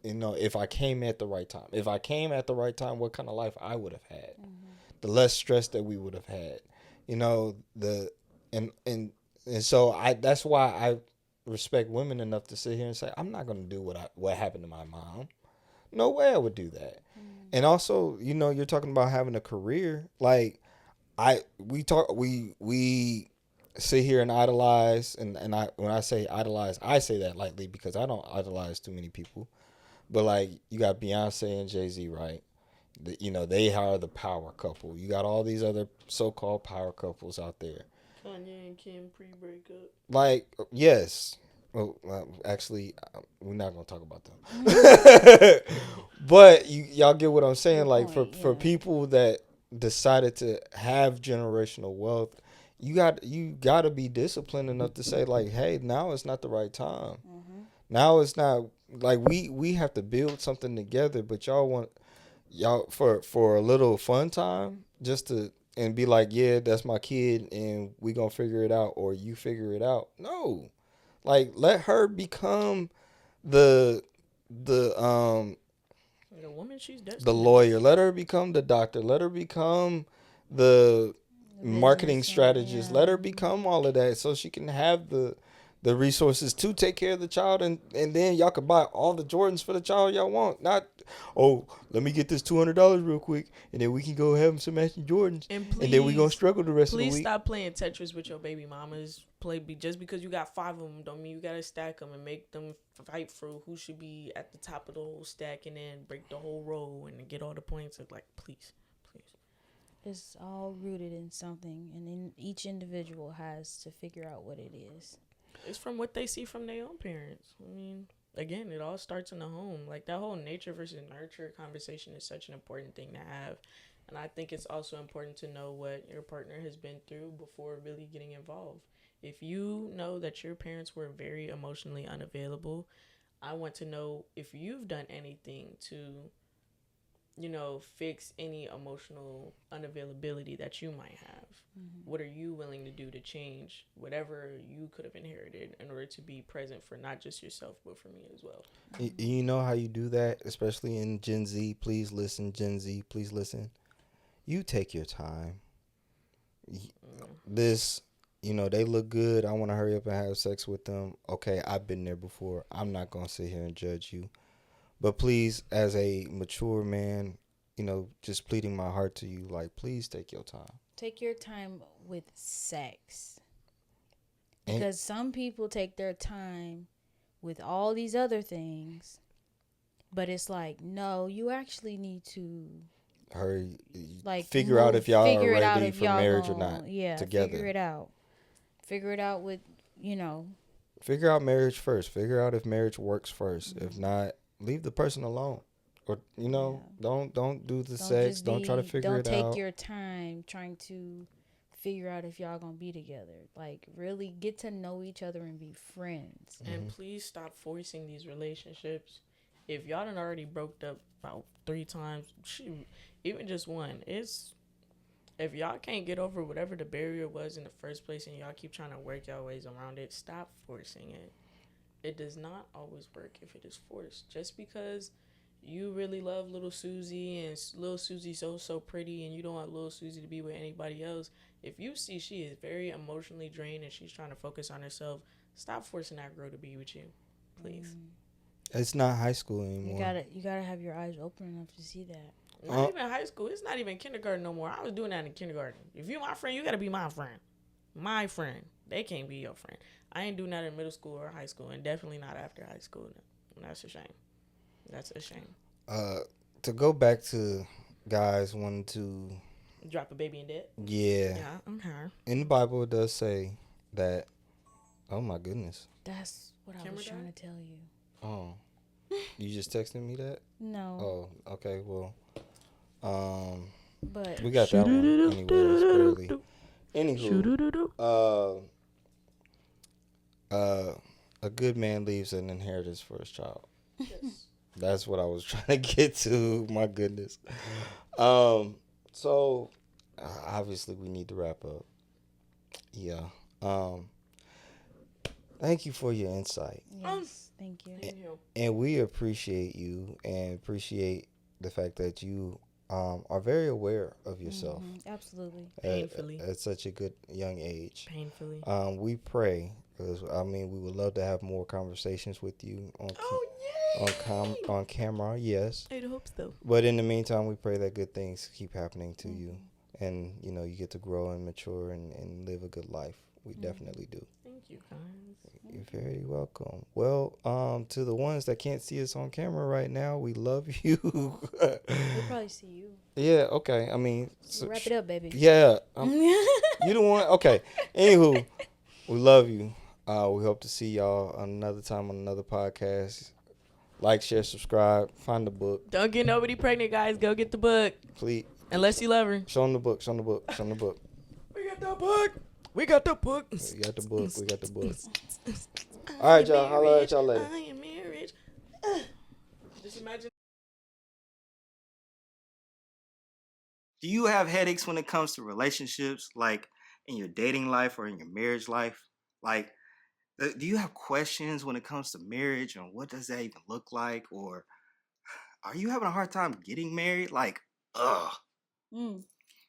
if I came at the right time, what kind of life I would have had, the less stress that we would have had, the and and and so I that's why I respect women enough to sit here and say I'm not gonna do what happened to my mom. No way I would do that. And also, you're talking about having a career. Like we sit here and idolize, and I when I say idolize, I say that lightly because I don't idolize too many people. But like you got Beyonce and Jay-Z, right? They are the power couple. You got all these other so-called power couples out there. Kanye and Kim pre-breakup. Like, yes. Well, actually, we're not gonna talk about them. But y'all get what I'm saying. Good Like point, for yeah. people that decided to have generational wealth, you got to be disciplined enough to say like, hey, now it's not the right time. Now it's not like we have to build something together. But y'all for a little fun time just to and be like, yeah, that's my kid, and we gonna figure it out, or you figure it out. No, like let her become the the um The woman she's the destined to lawyer. be. Let her become the doctor. Let her become the The marketing business, strategist. yeah. Let her become all of that so she can have the resources to take care of the child, and then y'all can buy all the Jordans for the child y'all want. Not, oh, let me get this $200 real quick, and then we can go have some matching Jordans, And and then we gonna please, struggle the rest of the please week. stop playing Tetris with your baby mamas. Just because you got 5 of them, don't mean you gotta stack them and make them fight for who should be at the top of the whole stack, and then break the whole row and get all the points. Like, please, please. It's all rooted in something, and then each individual has to figure out what it is. It's from what they see from their own parents. I mean, again, it all starts in the home. Like that whole nature versus nurture conversation is such an important thing to have. And I think it's also important to know what your partner has been through before really getting involved. If you know that your parents were very emotionally unavailable, I want to know if you've done anything to, fix any emotional unavailability that you might have. What are you willing to do to change whatever you could have inherited in order to be present for not just yourself, but for me as well? You know how you do that, especially in Gen Z. Please listen, Gen Z. Please listen. You take your time. This, they look good. I want to hurry up and have sex with them. Okay, I've been there before. I'm not going to sit here and judge you. But please, as a mature man, just pleading my heart to you, like, please take your time. Take your time with sex. And Because some people take their time with all these other things, but it's like, no, you actually need to hurry, like figure out if y'all are figure it out ready if for y'all marriage or gonna, not yeah, together. Figure it out with, you know. Figure out marriage first. Figure out if marriage works first. Mm-hmm. If not, leave the person alone. Or Yeah. don't do the Don't sex. just Don't try to figure it don't take out. your time trying to figure out if y'all gonna be together. Like, really get to know each other and be friends. And please stop forcing these relationships. If y'all done already broke up about 3 times, shoot, even just one, it's if y'all can't get over whatever the barrier was in the first place and y'all keep trying to work y'all ways around it, stop forcing it. It does not always work if it is forced. Just because you really love little Susie and little Susie's so pretty and you don't want little Susie to be with anybody else, if you see she is very emotionally drained and she's trying to focus on herself, stop forcing that girl to be with you, please. It's not high school You anymore. gotta have your eyes open enough to see that. Not even high school. It's not even kindergarten no more. I was doing that in kindergarten. If you're my friend, you gotta be my friend. My friend. They can't be your friend. I ain't doing that in middle school or high school, and definitely not after high school. And that's a shame. That's a shame. To go back to guys wanting to Drop a baby in dead. Yeah. Yeah. Okay. In the Bible, it does say that. Oh my goodness. That's what I was trying to tell you. Oh, you just texted me that? No. Oh, okay. Well, But we got that one anyways. Barely. Anywho, a good man leaves an inheritance for his child. Yes. That's what I was trying to get to. My goodness. So obviously we need to wrap up. Yeah. Thank you for your insight. yes, thank you. And we appreciate you and appreciate the fact that you are very aware of yourself. Absolutely. Painfully. At such a good young age. Painfully. We pray, because we would love to have more conversations with you on camera. Yes. I'd hope so. But in the meantime, we pray that good things keep happening to you, and you get to grow and mature and live a good life. We definitely do. Thank you, guys. You're very welcome. Well, to the ones that can't see us on camera right now, we love you. We'll probably see you. Yeah. Okay. I mean, Wrap it up, baby. Yeah. You the one. Okay. Anywho, we love you. We hope to see y'all another time on another podcast. Like, share, subscribe. Find the book. Don't get nobody pregnant, guys. Go get the book. Please. Unless you love her. Show them the book. Show them the book. Show them the book. We got the book. We got the book. We got the book. We got the book. All right, y'all. Holla at y'all later. I am marriage. Just imagine. Do you have headaches when it comes to relationships, like in your dating life or in your marriage life? Like, do you have questions when it comes to marriage and what does that even look like? Or are you having a hard time getting married? Like, ugh.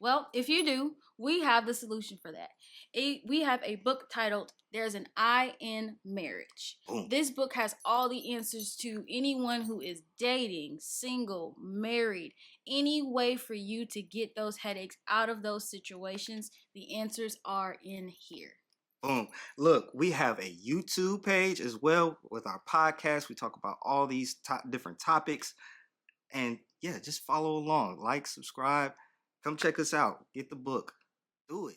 Well, if you do, we have the solution for that. We have a book titled There's an I in Marriage. Boom. This book has all the answers to anyone who is dating, single, married, any way for you to get those headaches out of those situations. The answers are in here. Boom. Look, we have a YouTube page as well with our podcast. We talk about all these different topics. And yeah, just follow along. Like, subscribe. Come check us out. Get the book. Do it.